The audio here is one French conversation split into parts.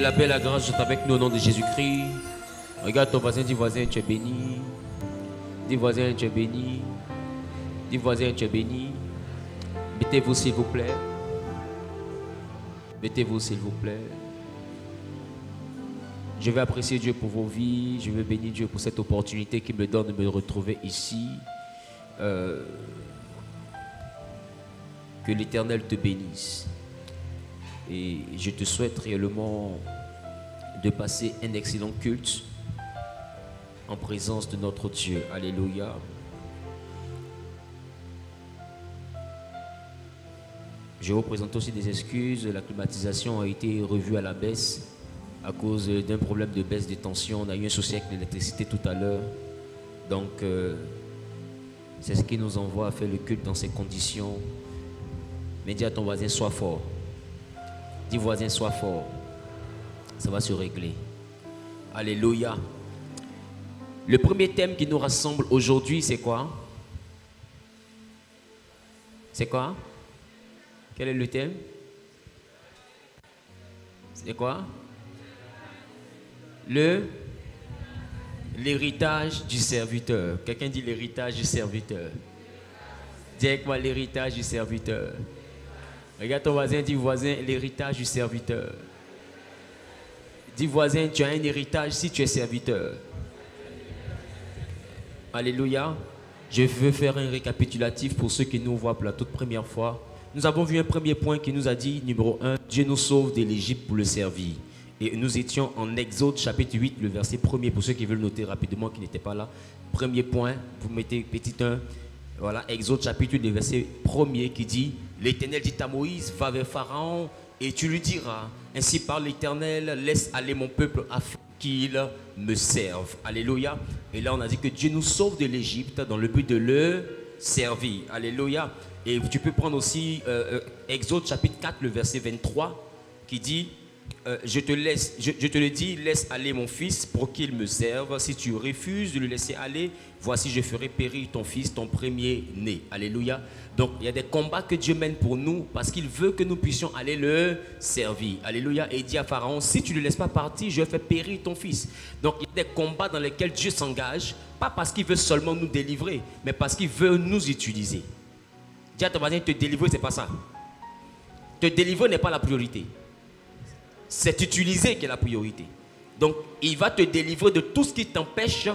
la paix et la grâce sont avec nous au nom de Jésus-Christ. Regarde ton voisin, dis voisin, tu es béni. Dis voisin, tu es béni. Dis voisin, tu es béni. Mettez-vous s'il vous plaît. Mettez-vous s'il vous plaît. Je vais apprécier Dieu pour vos vies. Je veux bénir Dieu pour cette opportunité qu'il me donne de me retrouver ici. Que l'Éternel te bénisse. Et je te souhaite réellement de passer un excellent culte en présence de notre Dieu. Alléluia. Je vous présente aussi des excuses. La climatisation a été revue à la baisse à cause d'un problème de baisse des tensions. On a eu un souci avec l'électricité tout à l'heure. Donc, c'est ce qui nous envoie à faire le culte dans ces conditions. Mais dis à ton voisin, sois fort. Dis voisin, sois fort. Ça va se régler. Alléluia. Le premier thème qui nous rassemble aujourd'hui, c'est quoi? C'est quoi? Quel est le thème? C'est quoi? L'héritage du serviteur. Quelqu'un dit l'héritage du serviteur. Dis avec moi l'héritage du serviteur. Regarde ton voisin, dis voisin, l'héritage du serviteur. Dis voisin, tu as un héritage si tu es serviteur. Alléluia. Je veux faire un récapitulatif pour ceux qui nous voient pour la toute première fois. Nous avons vu un premier point qui nous a dit, numéro 1, Dieu nous sauve de l'Égypte pour le servir. Et nous étions en Exode chapitre 8, le verset 1er, pour ceux qui veulent noter rapidement, qui n'étaient pas là. Premier point, vous mettez petit 1. Voilà, Exode chapitre 8, le verset 1er qui dit, l'Éternel dit à Moïse, va vers Pharaon et tu lui diras, ainsi parle l'Éternel, laisse aller mon peuple afin qu'il me serve. Alléluia. Et là on a dit que Dieu nous sauve de l'Égypte dans le but de le servir. Alléluia. Et tu peux prendre aussi Exode chapitre 4, le verset 23 qui dit, je te le dis, laisse aller mon fils pour qu'il me serve. Si tu refuses de le laisser aller, voici je ferai périr ton fils, ton premier-né. Alléluia. Donc il y a des combats que Dieu mène pour nous parce qu'il veut que nous puissions aller le servir. Alléluia. Et il dit à Pharaon, si tu ne le laisses pas partir, je fais périr ton fils. Donc il y a des combats dans lesquels Dieu s'engage, pas parce qu'il veut seulement nous délivrer, mais parce qu'il veut nous utiliser. Dis à ton voisin, te délivrer, c'est pas ça. Te délivrer n'est pas la priorité. C'est utiliser qui est la priorité. Donc, il va te délivrer de tout ce qui t'empêche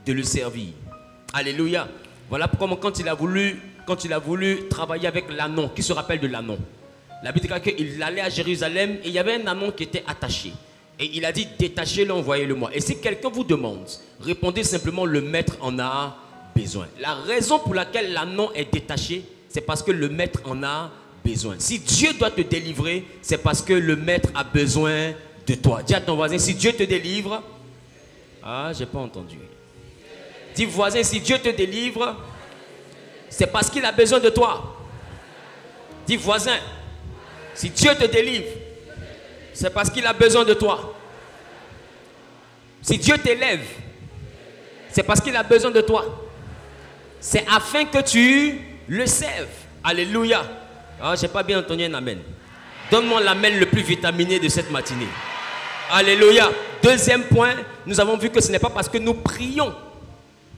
de le servir. Alléluia. Voilà pourquoi quand il a voulu travailler avec l'ânon, qui se rappelle de l'ânon. La Bible dit qu'il allait à Jérusalem et il y avait un ânon qui était attaché. Et il a dit, détachez-le, envoyez-le-moi. Et si quelqu'un vous demande, répondez simplement, le maître en a besoin. La raison pour laquelle l'ânon est détaché, c'est parce que le maître en a besoin. Si Dieu doit te délivrer, c'est parce que le maître a besoin de toi. Dis à ton voisin, si Dieu te délivre, ah, j'ai pas entendu. Dis voisin, si Dieu te délivre, c'est parce qu'il a besoin de toi. Dis voisin, si Dieu te délivre, c'est parce qu'il a besoin de toi. Si Dieu t'élève, c'est parce qu'il a besoin de toi. C'est afin que tu le serves. Alléluia. Ah, j'ai pas bien entendu un amen. Donne-moi l'amen le plus vitaminé de cette matinée. Alléluia. Deuxième point, nous avons vu que ce n'est pas parce que nous prions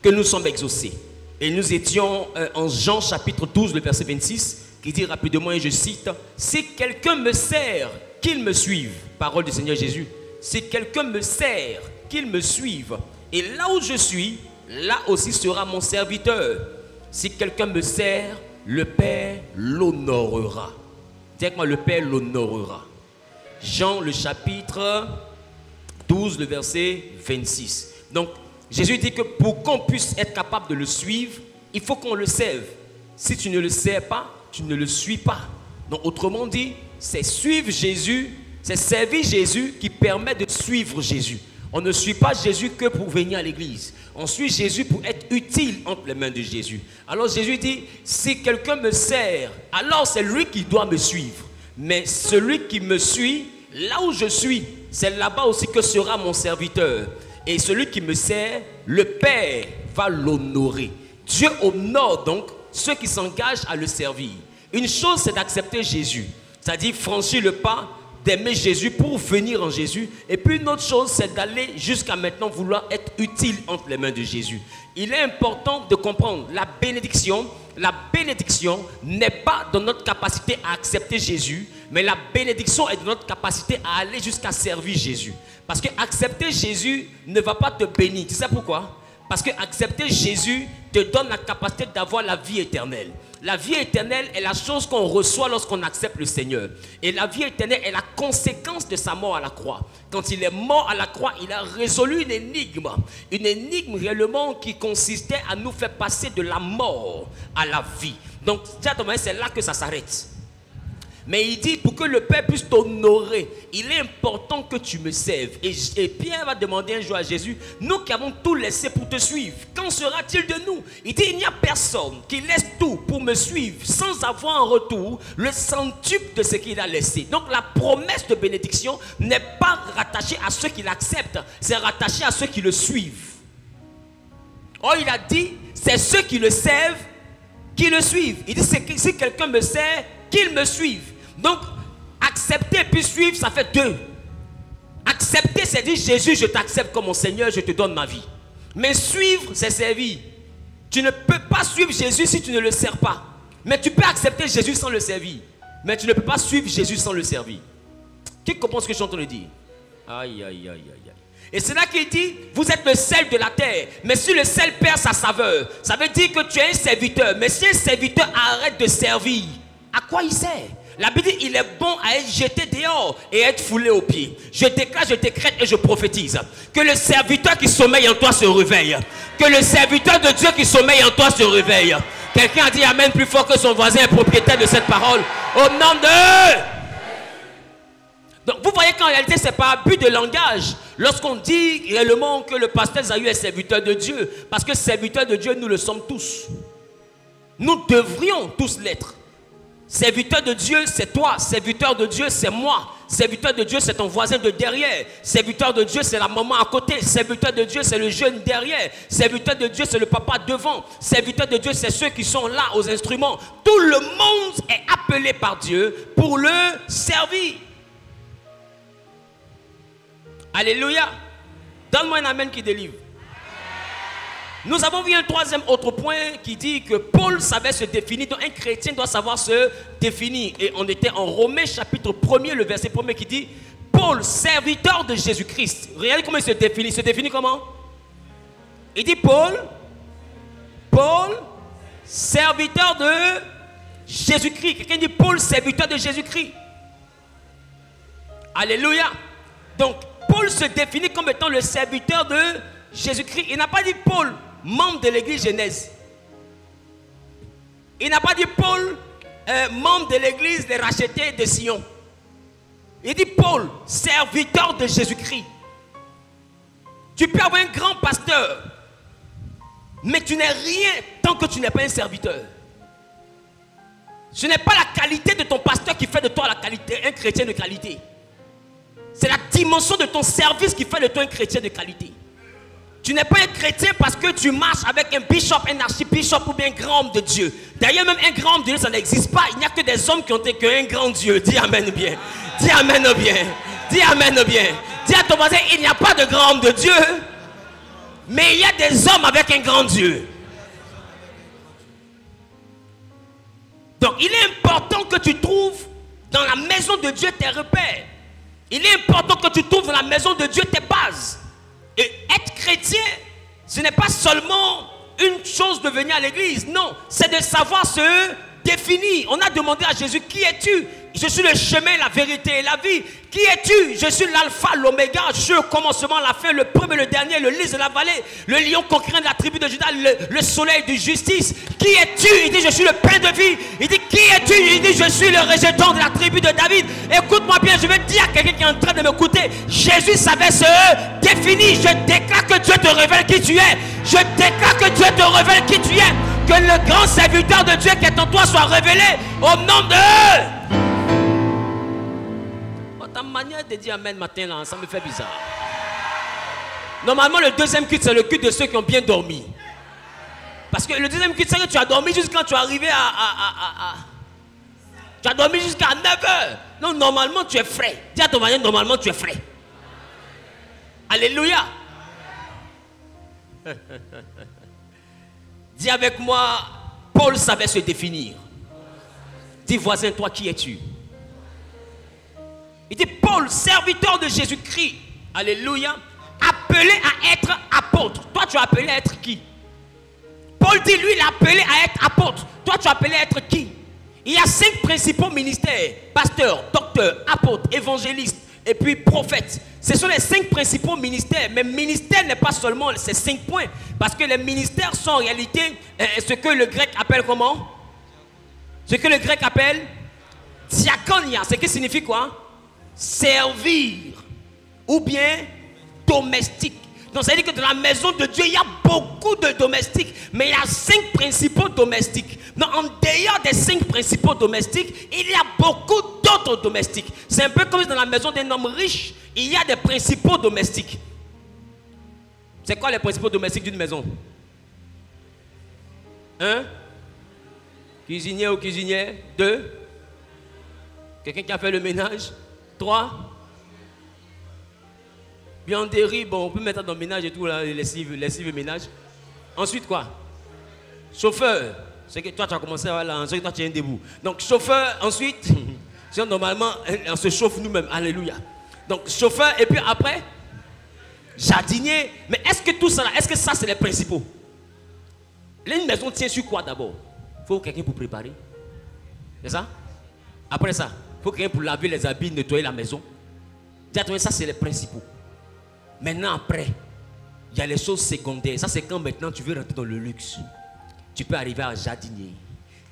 que nous sommes exaucés. Et nous étions en Jean chapitre 12, le verset 26, qui dit rapidement, et je cite, « Si quelqu'un me sert, qu'il me suive. » Parole du Seigneur Jésus. « Si quelqu'un me sert, qu'il me suive. Et là où je suis, là aussi sera mon serviteur. Si quelqu'un me sert, le Père l'honorera. » Dis avec moi, le Père l'honorera. Jean, le chapitre 12, le verset 26. Donc, Jésus dit que pour qu'on puisse être capable de le suivre, il faut qu'on le serve. Si tu ne le sers pas, tu ne le suis pas. Donc, autrement dit, c'est suivre Jésus, c'est servir Jésus qui permet de suivre Jésus. On ne suit pas Jésus que pour venir à l'église. On suit Jésus pour être utile entre les mains de Jésus. Alors Jésus dit, si quelqu'un me sert, alors c'est lui qui doit me suivre. Mais celui qui me suit, là où je suis, c'est là-bas aussi que sera mon serviteur. Et celui qui me sert, le Père va l'honorer. Dieu honore donc ceux qui s'engagent à le servir. Une chose, c'est d'accepter Jésus. C'est-à-dire franchir le pas d'aimer Jésus pour venir en Jésus. Et puis une autre chose, c'est d'aller jusqu'à maintenant vouloir être utile entre les mains de Jésus. Il est important de comprendre la bénédiction. La bénédiction n'est pas dans notre capacité à accepter Jésus, mais la bénédiction est dans notre capacité à aller jusqu'à servir Jésus. Parce que accepter Jésus ne va pas te bénir. Tu sais pourquoi? Parce que accepter Jésus te donne la capacité d'avoir la vie éternelle. La vie éternelle est la chose qu'on reçoit lorsqu'on accepte le Seigneur. Et la vie éternelle est la conséquence de sa mort à la croix. Quand il est mort à la croix, il a résolu une énigme. Une énigme réellement qui consistait à nous faire passer de la mort à la vie. Donc, c'est là que ça s'arrête. Mais il dit, pour que le Père puisse t'honorer, il est important que tu me serves. Et Pierre va demander un jour à Jésus, nous qui avons tout laissé pour te suivre, qu'en sera-t-il de nous? Il dit, il n'y a personne qui laisse tout pour me suivre sans avoir en retour le centuple de ce qu'il a laissé. Donc la promesse de bénédiction n'est pas rattachée à ceux qui l'acceptent, c'est rattaché à ceux qui le suivent. Or il a dit, c'est ceux qui le servent qui le suivent. Il dit, si quelqu'un me sert, qu'il me suive. Donc, accepter puis suivre, ça fait deux. Accepter, c'est dire, Jésus, je t'accepte comme mon Seigneur, je te donne ma vie. Mais suivre, c'est servir. Tu ne peux pas suivre Jésus si tu ne le sers pas. Mais tu peux accepter Jésus sans le servir. Mais tu ne peux pas suivre Jésus sans le servir. Qui comprend ce que je suis en train de dire? Aïe, aïe, aïe, aïe, aïe. Et c'est là qu'il dit, vous êtes le sel de la terre. Mais si le sel perd sa saveur, ça veut dire que tu es un serviteur. Mais si un serviteur arrête de servir, à quoi il sert? La Bible dit, il est bon à être jeté dehors et être foulé aux pieds. Je déclare, je décrète et je prophétise que le serviteur qui sommeille en toi se réveille. Que le serviteur de Dieu qui sommeille en toi se réveille. Quelqu'un a dit amen plus fort que son voisin est propriétaire de cette parole. Au nom de... Donc vous voyez qu'en réalité, ce n'est pas abus de langage lorsqu'on dit réellement que le pasteur Zahou est serviteur de Dieu. Parce que serviteur de Dieu, nous le sommes tous. Nous devrions tous l'être. Serviteur de Dieu, c'est toi. Serviteur de Dieu, c'est moi. Serviteur de Dieu, c'est ton voisin de derrière. Serviteur de Dieu, c'est la maman à côté. Serviteur de Dieu, c'est le jeune derrière. Serviteur de Dieu, c'est le papa devant. Serviteur de Dieu, c'est ceux qui sont là aux instruments. Tout le monde est appelé par Dieu pour le servir. Alléluia. Donne-moi un amen qui délivre. Nous avons vu un troisième autre point qui dit que Paul savait se définir. Donc un chrétien doit savoir se définir. Et on était en Romains chapitre 1er, le verset 1er qui dit Paul, serviteur de Jésus-Christ. Regardez comment il se définit. Il se définit comment? Il dit Paul, serviteur de Jésus-Christ. Quelqu'un dit Paul, serviteur de Jésus-Christ. Alléluia. Donc Paul se définit comme étant le serviteur de Jésus-Christ. Il n'a pas dit Paul, membre de l'église Genèse. Il n'a pas dit Paul, membre de l'église des rachetés de Sion. Il dit Paul, serviteur de Jésus-Christ. Tu peux avoir un grand pasteur, mais tu n'es rien tant que tu n'es pas un serviteur. Ce n'est pas la qualité de ton pasteur qui fait de toi un chrétien de qualité. C'est la dimension de ton service qui fait de toi un chrétien de qualité. Tu n'es pas un chrétien parce que tu marches avec un bishop, un archibishop ou bien un grand homme de Dieu. D'ailleurs, même un grand homme de Dieu, ça n'existe pas. Il n'y a que des hommes qui ont été qu'un grand Dieu. Dis amen bien. Dis amen bien. Dis amen bien. Dis à ton voisin, il n'y a pas de grand homme de Dieu. Mais il y a des hommes avec un grand Dieu. Donc, il est important que tu trouves dans la maison de Dieu tes repères. Il est important que tu trouves dans la maison de Dieu tes bases. Et être chrétien, ce n'est pas seulement une chose de venir à l'église. Non, c'est de savoir se définir. On a demandé à Jésus, qui es-tu? Je suis le chemin, la vérité et la vie. Qui es-tu? Je suis l'alpha, l'oméga. Je suis le commencement, la fin, le premier, le dernier, le lys de la vallée, le lion conquérant de la tribu de Juda, le soleil de justice. Qui es-tu? Il dit, je suis le pain de vie. Il dit, qui es-tu? Il dit, je suis le rejeton de la tribu de David. Écoute-moi bien, je vais dire à quelqu'un qui est en train de m'écouter. Jésus savait se définir. Je déclare que Dieu te révèle qui tu es. Je déclare que Dieu te révèle qui tu es. Que le grand serviteur de Dieu qui est en toi soit révélé au nom de... Ta manière de dire amen matin là, ça me fait bizarre. Normalement, le deuxième culte, c'est le culte de ceux qui ont bien dormi. Parce que le deuxième culte, c'est que tu as dormi juste quand tu es arrivé Tu as dormi jusqu'à 9 heures. Non, normalement tu es frais. Dis à ton voisin, normalement tu es frais. Alléluia. Dis avec moi, Paul savait se définir. Dis voisin, toi qui es-tu? Il dit Paul, serviteur de Jésus-Christ. Alléluia. Appelé à être apôtre. Toi tu es appelé à être qui? Paul dit lui il est appelé à être apôtre. Toi tu es appelé à être qui? Il y a 5 principaux ministères. Pasteur, docteur, apôtre, évangéliste et puis prophète. Ce sont les 5 principaux ministères. Mais ministère n'est pas seulement ces 5 points. Parce que les ministères sont en réalité ce que le grec appelle comment? Ce que le grec appelle diaconia. Ce qui signifie quoi? Servir. Ou bien domestique. Donc ça veut dire que dans la maison de Dieu, il y a beaucoup de domestiques. Mais il y a 5 principaux domestiques. Donc en dehors des 5 principaux domestiques, il y a beaucoup d'autres domestiques. C'est un peu comme si dans la maison d'un homme riche, il y a des principaux domestiques. C'est quoi les principaux domestiques d'une maison? Un cuisinier ou cuisinière. 2 quelqu'un qui a fait le ménage. 3 Bianderie, bon, on peut mettre dans le ménage et tout, là, lessive et ménage. Ensuite, quoi? Chauffeur. C'est que toi, tu as commencé à là, ensuite, toi, tu es un debout. Donc, chauffeur, ensuite, normalement, on se chauffe nous-mêmes. Alléluia. Donc, chauffeur, et puis après, jardinier. Mais est-ce que tout ça, est-ce que ça, c'est les principaux? Une maison tient sur quoi d'abord? Il faut quelqu'un pour préparer. C'est ça? Après ça, il faut quelqu'un pour laver les habits, nettoyer la maison. Ça, c'est les principaux. Maintenant, après, il y a les choses secondaires. Ça, c'est quand maintenant tu veux rentrer dans le luxe. Tu peux arriver à jardinier.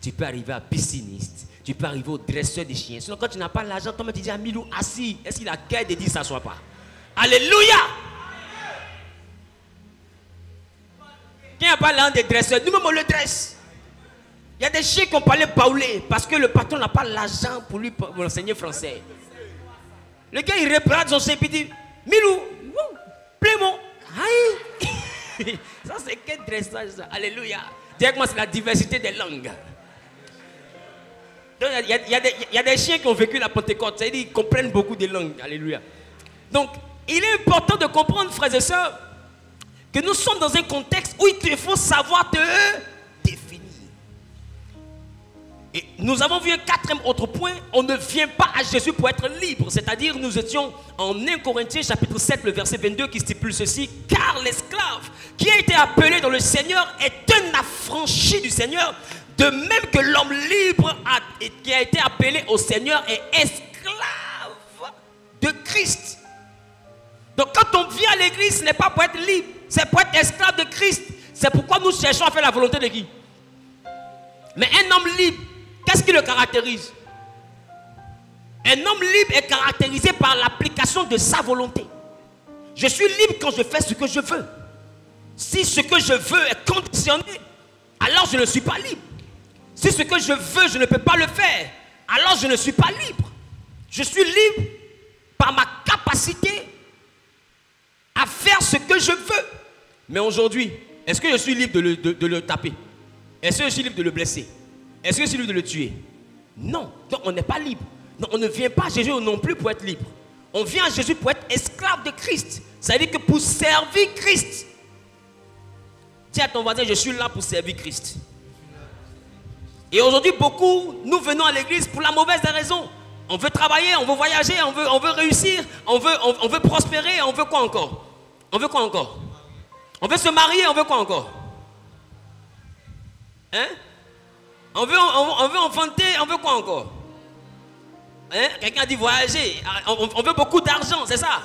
Tu peux arriver à pisciniste. Tu peux arriver au dresseur des chiens. Sinon, quand tu n'as pas l'argent, toi, tu dis à Milou, assis. Est-ce qu'il a qu'à de dire ça soit pas? Alléluia! Qui n'a pas l'argent des dresseurs? Nous-mêmes, on le dresse. Il y a des chiens qui ont parlé baoulé parce que le patron n'a pas l'argent pour lui pour enseigner français. Le gars, il reprend son chien et dit, Milou, Plémon. Aïe. Ça, c'est quel dressage, ça. Alléluia. Directement, c'est la diversité des langues. Il y a des chiens qui ont vécu la Pentecôte. C'est-à-dire qu'ils comprennent beaucoup de langues. Alléluia. Donc, il est important de comprendre, frères et sœurs, que nous sommes dans un contexte où il te faut savoir te définir. Et nous avons vu un 4e autre point, on ne vient pas à Jésus pour être libre. C'est-à-dire, nous étions en 1 Corinthiens chapitre 7, le verset 22 qui stipule ceci. Car l'esclave qui a été appelé dans le Seigneur est un affranchi du Seigneur, de même que l'homme libre qui a été appelé au Seigneur est esclave de Christ. Donc quand on vient à l'église, ce n'est pas pour être libre, c'est pour être esclave de Christ. C'est pourquoi nous cherchons à faire la volonté de qui? Mais un homme libre, qu'est-ce qui le caractérise? Un homme libre est caractérisé par l'application de sa volonté. Je suis libre quand je fais ce que je veux. Si ce que je veux est conditionné, alors je ne suis pas libre. Si ce que je veux, je ne peux pas le faire, alors je ne suis pas libre. Je suis libre par ma capacité à faire ce que je veux. Mais aujourd'hui, est-ce que je suis libre de le taper? Est-ce que je suis libre de le blesser? Est-ce que je suis libre de le tuer? Non. Donc on n'est pas libre. Donc on ne vient pas à Jésus non plus pour être libre. On vient à Jésus pour être esclave de Christ. Ça veut dire que pour servir Christ. Dis à ton voisin, je suis là pour servir Christ. Et aujourd'hui, beaucoup, nous venons à l'église pour la mauvaise des raisons. On veut travailler, on veut voyager, on veut réussir, on veut prospérer, on veut quoi encore? On veut quoi encore? On veut se marier, on veut quoi encore? Hein? On veut enfanter, on veut quoi encore? Hein? Quelqu'un a dit voyager, on veut beaucoup d'argent, c'est ça?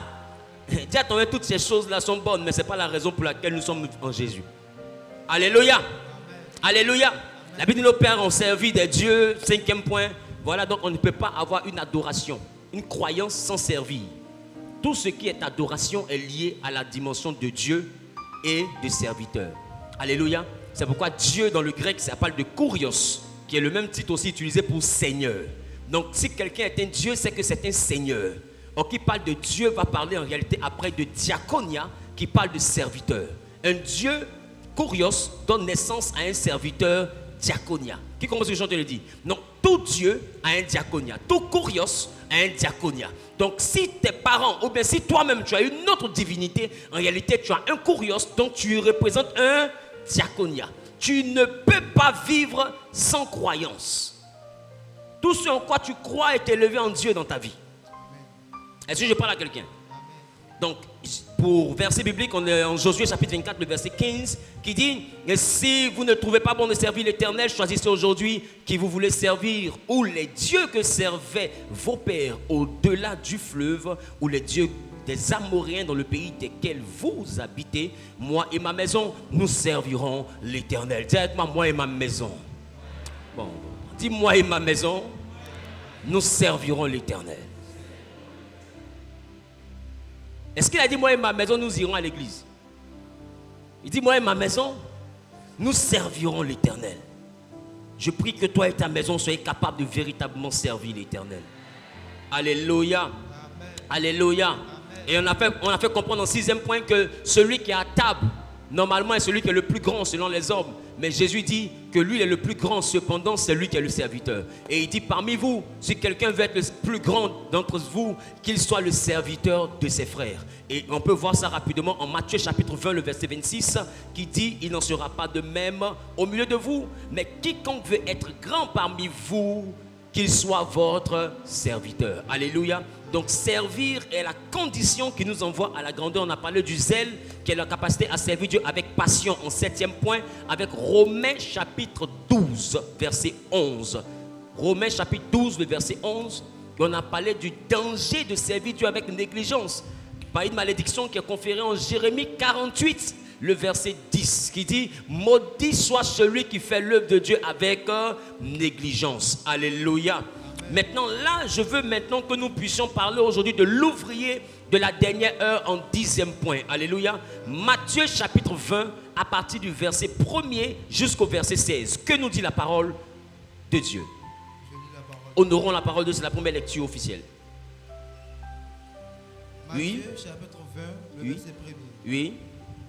Dis à ton voisin, toutes ces choses-là sont bonnes, mais ce n'est pas la raison pour laquelle nous sommes en Jésus. Alléluia. Alléluia. La Bible dit nos pères ont servi des dieux. 5e point. Voilà, donc on ne peut pas avoir une adoration, une croyance sans servir. Tout ce qui est adoration est lié à la dimension de Dieu et de serviteur. Alléluia. C'est pourquoi Dieu dans le grec, ça parle de kurios, qui est le même titre aussi utilisé pour Seigneur. Donc si quelqu'un est un Dieu, c'est que c'est un Seigneur. Or qui parle de Dieu va parler en réalité après de diaconia, qui parle de serviteur. Un Dieu kurios donne naissance à un serviteur diaconia. Qui comprend ce que je te le dis? Donc, tout Dieu a un diaconia. Tout kurios a un diaconia. Donc, si tes parents, ou bien si toi-même tu as une autre divinité, en réalité, tu as un kurios, donc tu représentes un diaconia. Tu ne peux pas vivre sans croyance. Tout ce en quoi tu crois est élevé en Dieu dans ta vie. Est-ce que je parle à quelqu'un? Donc, pour verset biblique, on est en Josué chapitre 24, le verset 15, qui dit, si vous ne trouvez pas bon de servir l'Éternel, choisissez aujourd'hui qui vous voulez servir, ou les dieux que servaient vos pères au-delà du fleuve, ou les dieux des Amoréens dans le pays desquels vous habitez. Moi et ma maison, nous servirons l'Éternel. Dites-moi, moi et ma maison. Bon, dis-moi et ma maison, nous servirons l'Éternel. Est-ce qu'il a dit, moi et ma maison, nous irons à l'église? Il dit, moi et ma maison, nous servirons l'Éternel. Je prie que toi et ta maison soyez capables de véritablement servir l'Éternel. Alléluia. Amen. Alléluia. Amen. Et on a fait comprendre en 6e point que celui qui est à table, normalement, est celui qui est le plus grand selon les hommes. Mais Jésus dit que lui est le plus grand, cependant, c'est lui qui est le serviteur. Et il dit, parmi vous, si quelqu'un veut être le plus grand d'entre vous, qu'il soit le serviteur de ses frères. Et on peut voir ça rapidement en Matthieu chapitre 20, le verset 26, qui dit, il n'en sera pas de même au milieu de vous, mais quiconque veut être grand parmi vous, qu'il soit votre serviteur. Alléluia. Donc servir est la condition qui nous envoie à la grandeur. On a parlé du zèle, qui est la capacité à servir Dieu avec passion en 7e point, avec Romains chapitre 12, verset 11. Romains chapitre 12, le verset 11. Et on a parlé du danger de servir Dieu avec négligence, par une malédiction qui est conférée en Jérémie 48, le verset 10, qui dit, maudit soit celui qui fait l'œuvre de Dieu avec négligence. Alléluia. Maintenant, là, je veux maintenant que nous puissions parler aujourd'hui de l'ouvrier de la dernière heure en 10e point. Alléluia. Matthieu chapitre 20, à partir du verset 1er jusqu'au verset 16. Que nous dit la parole de Dieu? Honorons la parole de Dieu, c'est la première lecture officielle. Matthieu chapitre 20, le verset 1er. Oui.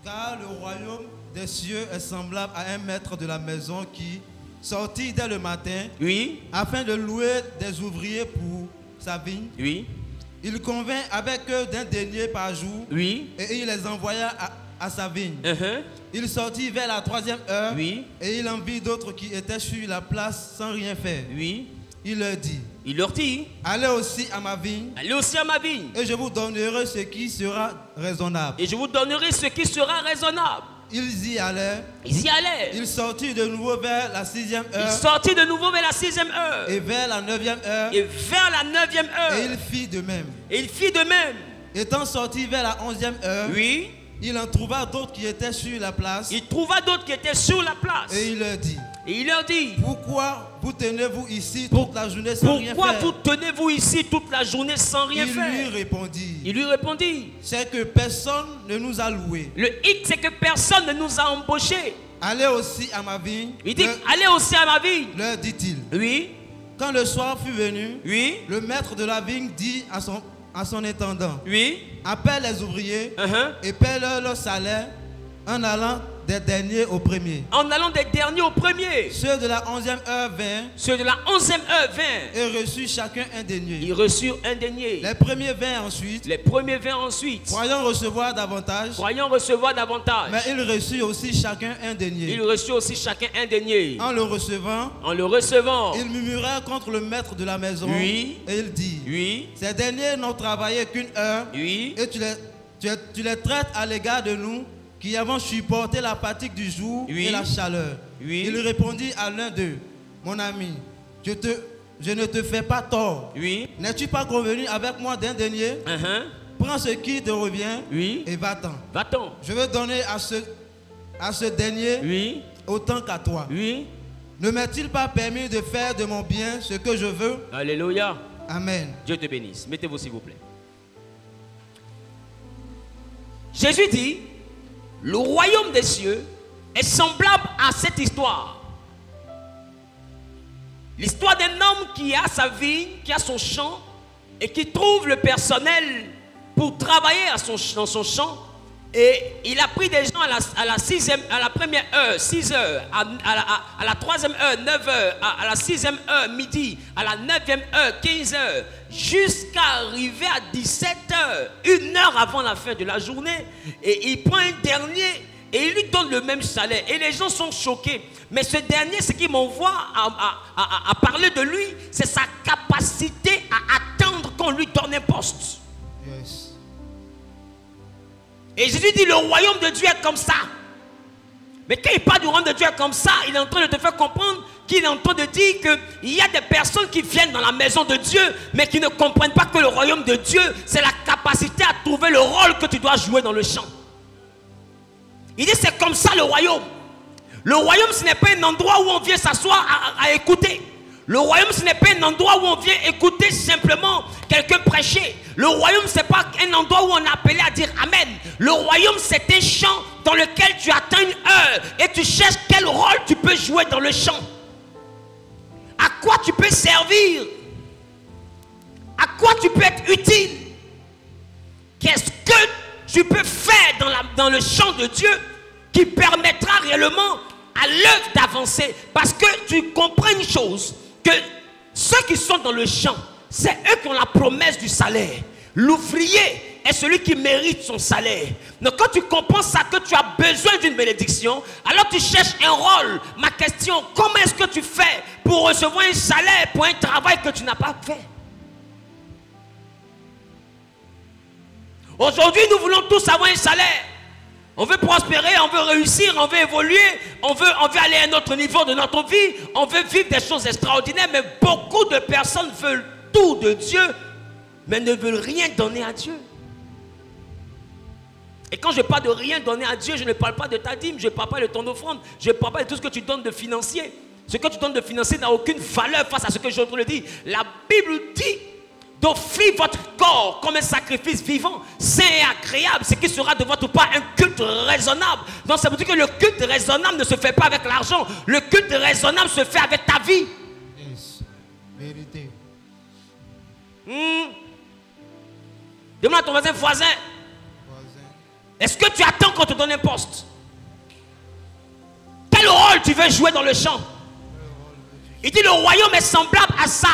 Car le royaume des cieux est semblable à un maître de la maison qui sortit dès le matin, oui, afin de louer des ouvriers pour sa vigne. Oui. Il convint avec eux d'un denier par jour, oui, et il les envoya à sa vigne. Uh-huh. Il sortit vers la 3e heure, oui, et il en vit d'autres qui étaient sur la place sans rien faire. Oui. Il leur dit, allez aussi à ma vigne, et je vous donnerai ce qui sera raisonnable. Ils y allèrent. Ils sortirent de nouveau vers la 6e heure. Et vers la 9e heure. Et il fit de même. Étant sorti vers la 11e heure. Oui. Il en trouva d'autres qui étaient sur la place. Et il leur dit. Pourquoi vous tenez-vous ici toute la journée sans rien faire? Il lui répondit. C'est que personne ne nous a loués. Le hic, c'est que personne ne nous a embauchés. Allez aussi à ma vigne. Il dit, allez aussi à ma vigne. Leur dit-il. Oui. Quand le soir fut venu, oui, le maître de la vigne dit à son intendant, oui, appelle les ouvriers, et paie-leur leur salaire en allant des derniers aux premiers. Ceux de la 11e heure vinrent. Et reçurent chacun un denier. Les premiers vinrent ensuite. Croyant recevoir davantage. Mais ils reçurent aussi chacun un denier. En le recevant, ils murmurèrent contre le maître de la maison. Oui. Et il dit, oui, ces derniers n'ont travaillé qu'une heure. Oui. Et tu les traites à l'égard de nous, qui avons supporté la fatigue du jour, oui, et la chaleur. Oui. Il répondit à l'un d'eux, mon ami, je ne te fais pas tort. Oui. N'es-tu pas convenu avec moi d'un denier? Prends ce qui te revient, oui, et va-t'en. Je veux donner à ce denier, oui, autant qu'à toi. Oui. Ne m'est-il pas permis de faire de mon bien ce que je veux? Alléluia. Amen. Dieu te bénisse. Mettez-vous s'il vous plaît. Jésus dit, le royaume des cieux est semblable à cette histoire. L'histoire d'un homme qui a sa vigne, qui a son champ et qui trouve le personnel pour travailler dans son champ. Et il a pris des gens à la première heure, 6 heures, à la troisième heure, 9 heures, à la sixième heure, midi, à la 9e heure, 15 heures, jusqu'à arriver à 17 heures, 1 heure avant la fin de la journée. Et il prend un dernier et il lui donne le même salaire. Et les gens sont choqués. Mais ce dernier, ce qui m'envoie à parler de lui, c'est sa capacité à attendre qu'on lui donne un poste. Yes. Et Jésus dit, le royaume de Dieu est comme ça. Mais quand il parle du royaume de Dieu est comme ça, il est en train de te faire comprendre qu'il est en train de dire qu'il y a des personnes qui viennent dans la maison de Dieu, mais qui ne comprennent pas que le royaume de Dieu, c'est la capacité à trouver le rôle que tu dois jouer dans le champ. Il dit, c'est comme ça le royaume. Le royaume, ce n'est pas un endroit où on vient s'asseoir à écouter. Le royaume, ce n'est pas un endroit où on vient écouter simplement quelqu'un prêcher. Le royaume, ce n'est pas un endroit où on est appelé à dire Amen. Le royaume, c'est un champ dans lequel tu attends une heure et tu cherches quel rôle tu peux jouer dans le champ. À quoi tu peux servir? À quoi tu peux être utile? Qu'est-ce que tu peux faire dans le champ de Dieu qui permettra réellement à l'œuvre d'avancer? Parce que tu comprends une chose, que ceux qui sont dans le champ, c'est eux qui ont la promesse du salaire. L'ouvrier est celui qui mérite son salaire. Donc quand tu comprends ça, que tu as besoin d'une bénédiction, alors tu cherches un rôle. Ma question, comment est-ce que tu fais pour recevoir un salaire pour un travail que tu n'as pas fait? Aujourd'hui, nous voulons tous avoir un salaire. On veut prospérer, on veut réussir, on veut évoluer, on veut aller à un autre niveau de notre vie, on veut vivre des choses extraordinaires, mais beaucoup de personnes veulent tout de Dieu, mais ne veulent rien donner à Dieu. Et quand je parle de rien donner à Dieu, je ne parle pas de ta dîme, je ne parle pas de ton offrande, je ne parle pas de tout ce que tu donnes de financier. Ce que tu donnes de financier n'a aucune valeur face à ce que je te le dis. La Bible dit d'offrir votre corps comme un sacrifice vivant, saint et agréable, ce qui sera de votre part un culte raisonnable. Donc ça veut dire que le culte raisonnable ne se fait pas avec l'argent. Le culte raisonnable se fait avec ta vie. Yes. Vérité. Demande à ton voisin. Est-ce que tu attends qu'on te donne un poste? Quel rôle tu veux jouer dans le champ? Il dit le royaume est semblable à ça.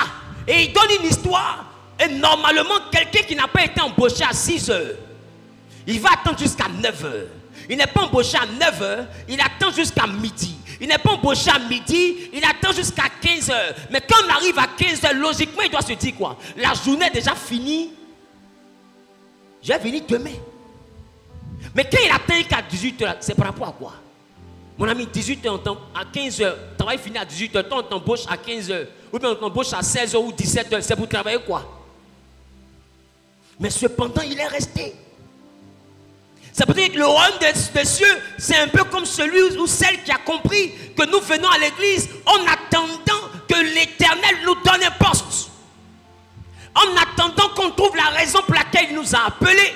Et il donne une histoire. Et normalement, quelqu'un qui n'a pas été embauché à 6 heures, il va attendre jusqu'à 9 heures. Il n'est pas embauché à 9 heures, il attend jusqu'à midi. Il n'est pas embauché à midi, il attend jusqu'à 15 heures. Mais quand on arrive à 15 heures, logiquement, il doit se dire quoi? La journée est déjà finie. Je vais venir demain. Mais quand il attend qu'à 18 heures, c'est par rapport à quoi? Mon ami, 18 heures, à 15 heures, le travail finit à 18 heures, on t'embauche à 15 heures, ou bien on t'embauche à 16 heures ou 17 heures, c'est pour travailler quoi? Mais cependant, il est resté. Ça veut dire que le royaume des cieux, c'est un peu comme celui ou celle qui a compris que nous venons à l'église en attendant que l'Éternel nous donne un poste. En attendant qu'on trouve la raison pour laquelle il nous a appelés.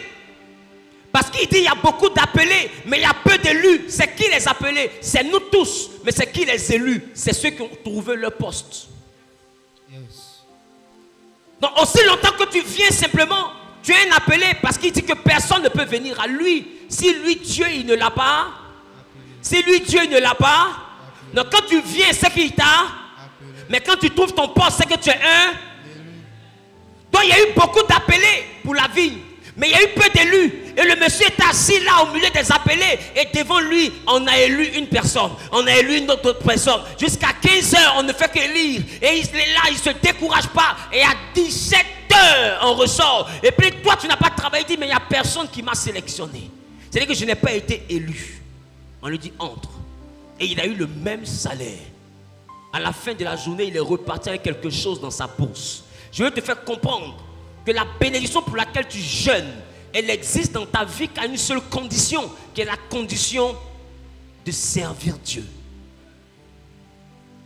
Parce qu'il dit il y a beaucoup d'appelés, mais il y a peu d'élus. C'est qui les appelés? C'est nous tous. Mais c'est qui les élus? C'est ceux qui ont trouvé leur poste. Yes. Donc aussi longtemps que tu viens simplement, tu es un appelé, parce qu'il dit que personne ne peut venir à lui. Si lui, Dieu, il ne l'a pas. Si lui, Dieu, il ne l'a pas. Donc quand tu viens, c'est qu'il t'a. Mais quand tu trouves ton poste, c'est que tu es un. Donc il y a eu beaucoup d'appelés pour la vigne. Mais il y a eu peu d'élus. Et le monsieur est assis là au milieu des appelés. Et devant lui, on a élu une personne. On a élu une autre personne. Jusqu'à 15 heures, on ne fait qu'élire. Et il est là, il ne se décourage pas. Et à 17 heures, on ressort. Et puis toi, tu n'as pas travaillé. Il dit, mais il n'y a personne qui m'a sélectionné. C'est-à-dire que je n'ai pas été élu. On lui dit, entre. Et il a eu le même salaire. À la fin de la journée, il est reparti avec quelque chose dans sa bourse. Je veux te faire comprendre que la bénédiction pour laquelle tu jeûnes, elle existe dans ta vie qu'à une seule condition, qui est la condition de servir Dieu.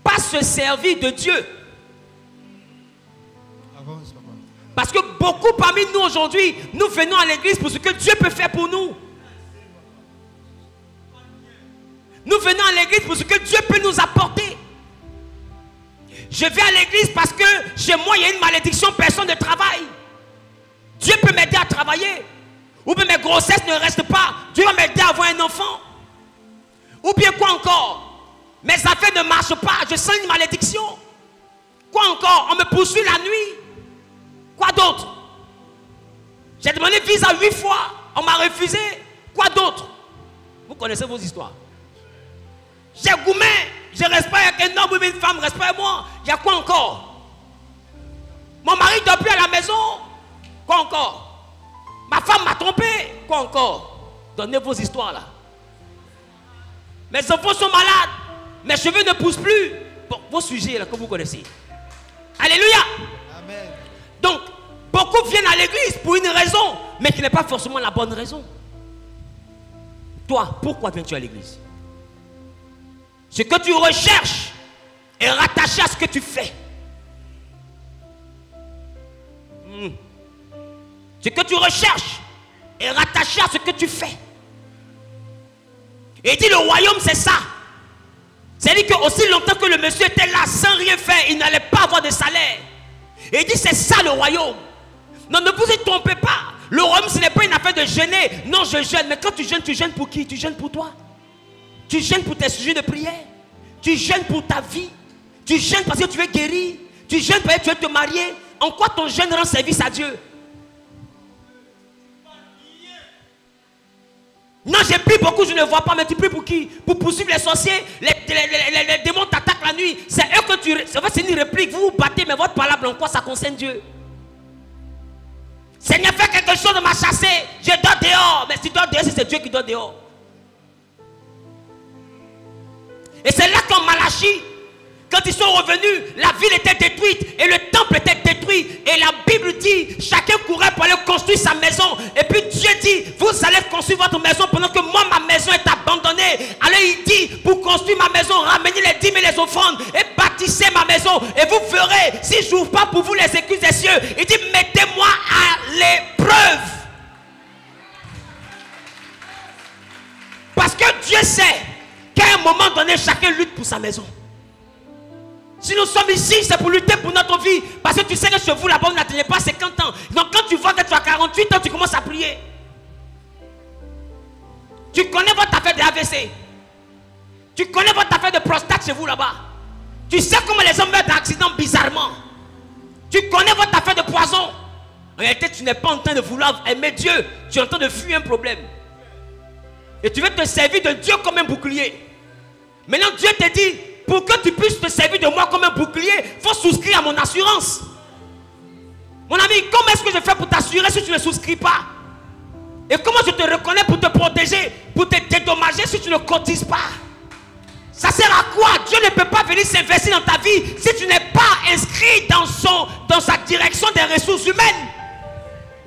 Pas se servir de Dieu. Parce que beaucoup parmi nous aujourd'hui, nous venons à l'église pour ce que Dieu peut faire pour nous. Nous venons à l'église pour ce que Dieu peut nous apporter. Je vais à l'église parce que chez moi il y a une malédiction, personne ne travaille. Dieu peut m'aider à travailler. Ou bien mes grossesses ne restent pas. Dieu va m'aider à avoir un enfant. Ou bien quoi encore? Mes affaires ne marchent pas. Je sens une malédiction. Quoi encore? On me poursuit la nuit. Quoi d'autre? J'ai demandé visa 8 fois. On m'a refusé. Quoi d'autre? Vous connaissez vos histoires. J'ai goumé. Je reste pas avec un homme ou une femme. Reste pas avec moi. Il y a quoi encore? Mon mari ne dort plus à la maison. Quoi encore? Ma femme m'a trompé. Quoi encore? Donnez vos histoires là. Mes enfants sont malades. Mes cheveux ne poussent plus. Bon, vos sujets là que vous connaissez. Alléluia. Amen. Donc, beaucoup viennent à l'église pour une raison, mais qui n'est pas forcément la bonne raison. Toi, pourquoi viens-tu à l'église? Ce que tu recherches est rattaché à ce que tu fais. Ce que tu recherches est rattaché à ce que tu fais. Et il dit le royaume c'est ça. C'est-à-dire que aussi longtemps que le monsieur était là sans rien faire, il n'allait pas avoir de salaire. Et il dit c'est ça le royaume. Non, ne vous y trompez pas. Le royaume ce n'est pas une affaire de jeûner. Non, je jeûne. Mais quand tu jeûnes pour qui? Tu jeûnes pour toi. Tu jeûnes pour tes sujets de prière. Tu jeûnes pour ta vie. Tu jeûnes parce que tu veux guérir. Tu jeûnes parce que tu veux te marier. En quoi ton jeûne rend service à Dieu? Non, j'ai pris beaucoup, je ne vois pas, mais tu pries pour qui? Pour poursuivre les sorciers, les démons t'attaquent la nuit. C'est eux que tu... C'est une réplique, vous vous battez, mais votre parole en quoi ça concerne Dieu? Seigneur, fais quelque chose de m'a chassé, je dors dehors. Mais si tu dors dehors, c'est Dieu qui dort dehors. Et c'est là qu'en Malachie, quand ils sont revenus, la ville était détruite et le temple était détruit. Et la Bible dit, chacun courait pour aller construire sa maison. Et puis Dieu dit, vous allez construire votre maison pendant que moi, ma maison est abandonnée. Alors il dit, pour construire ma maison, ramenez les dîmes et les offrandes et bâtissez ma maison. Et vous verrez, si je n'ouvre pas pour vous les excuses des cieux, il dit, mettez-moi à l'épreuve. Parce que Dieu sait qu'à un moment donné, chacun lutte pour sa maison. Si nous sommes ici, c'est pour lutter pour notre vie. Parce que tu sais que chez vous, là-bas, vous n'atteignez pas 50 ans. Donc quand tu vois que tu as 48 ans, tu commences à prier. Tu connais votre affaire de AVC. Tu connais votre affaire de prostate chez vous là-bas. Tu sais comment les hommes meurent d'accidents bizarrement. Tu connais votre affaire de poison. En réalité, tu n'es pas en train de vouloir aimer Dieu. Tu es en train de fuir un problème. Et tu veux te servir de Dieu comme un bouclier. Maintenant, Dieu te dit, pour que tu puisses te servir de moi comme un bouclier, il faut souscrire à mon assurance. Mon ami, comment est-ce que je fais pour t'assurer si tu ne souscris pas? Et comment je te reconnais pour te protéger, pour te dédommager si tu ne cotises pas? Ça sert à quoi? Dieu ne peut pas venir s'investir dans ta vie si tu n'es pas inscrit dans sa direction des ressources humaines.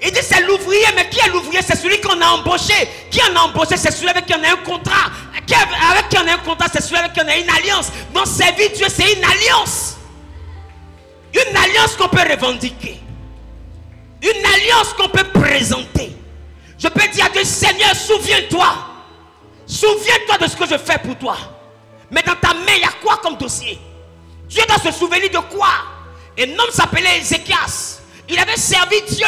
Il dit c'est l'ouvrier, mais qui est l'ouvrier? C'est celui qu'on a embauché. Qui en a embauché? C'est celui avec qui on a un contrat. Avec qui on a un contrat? C'est celui avec qui on a une alliance. Donc servir Dieu, c'est une alliance. Une alliance qu'on peut revendiquer. Une alliance qu'on peut présenter. Je peux dire à Dieu, Seigneur, souviens-toi. Souviens-toi de ce que je fais pour toi. Mais dans ta main, il y a quoi comme dossier? Dieu doit se souvenir de quoi? Un homme s'appelait Ézéchias. Il avait servi Dieu.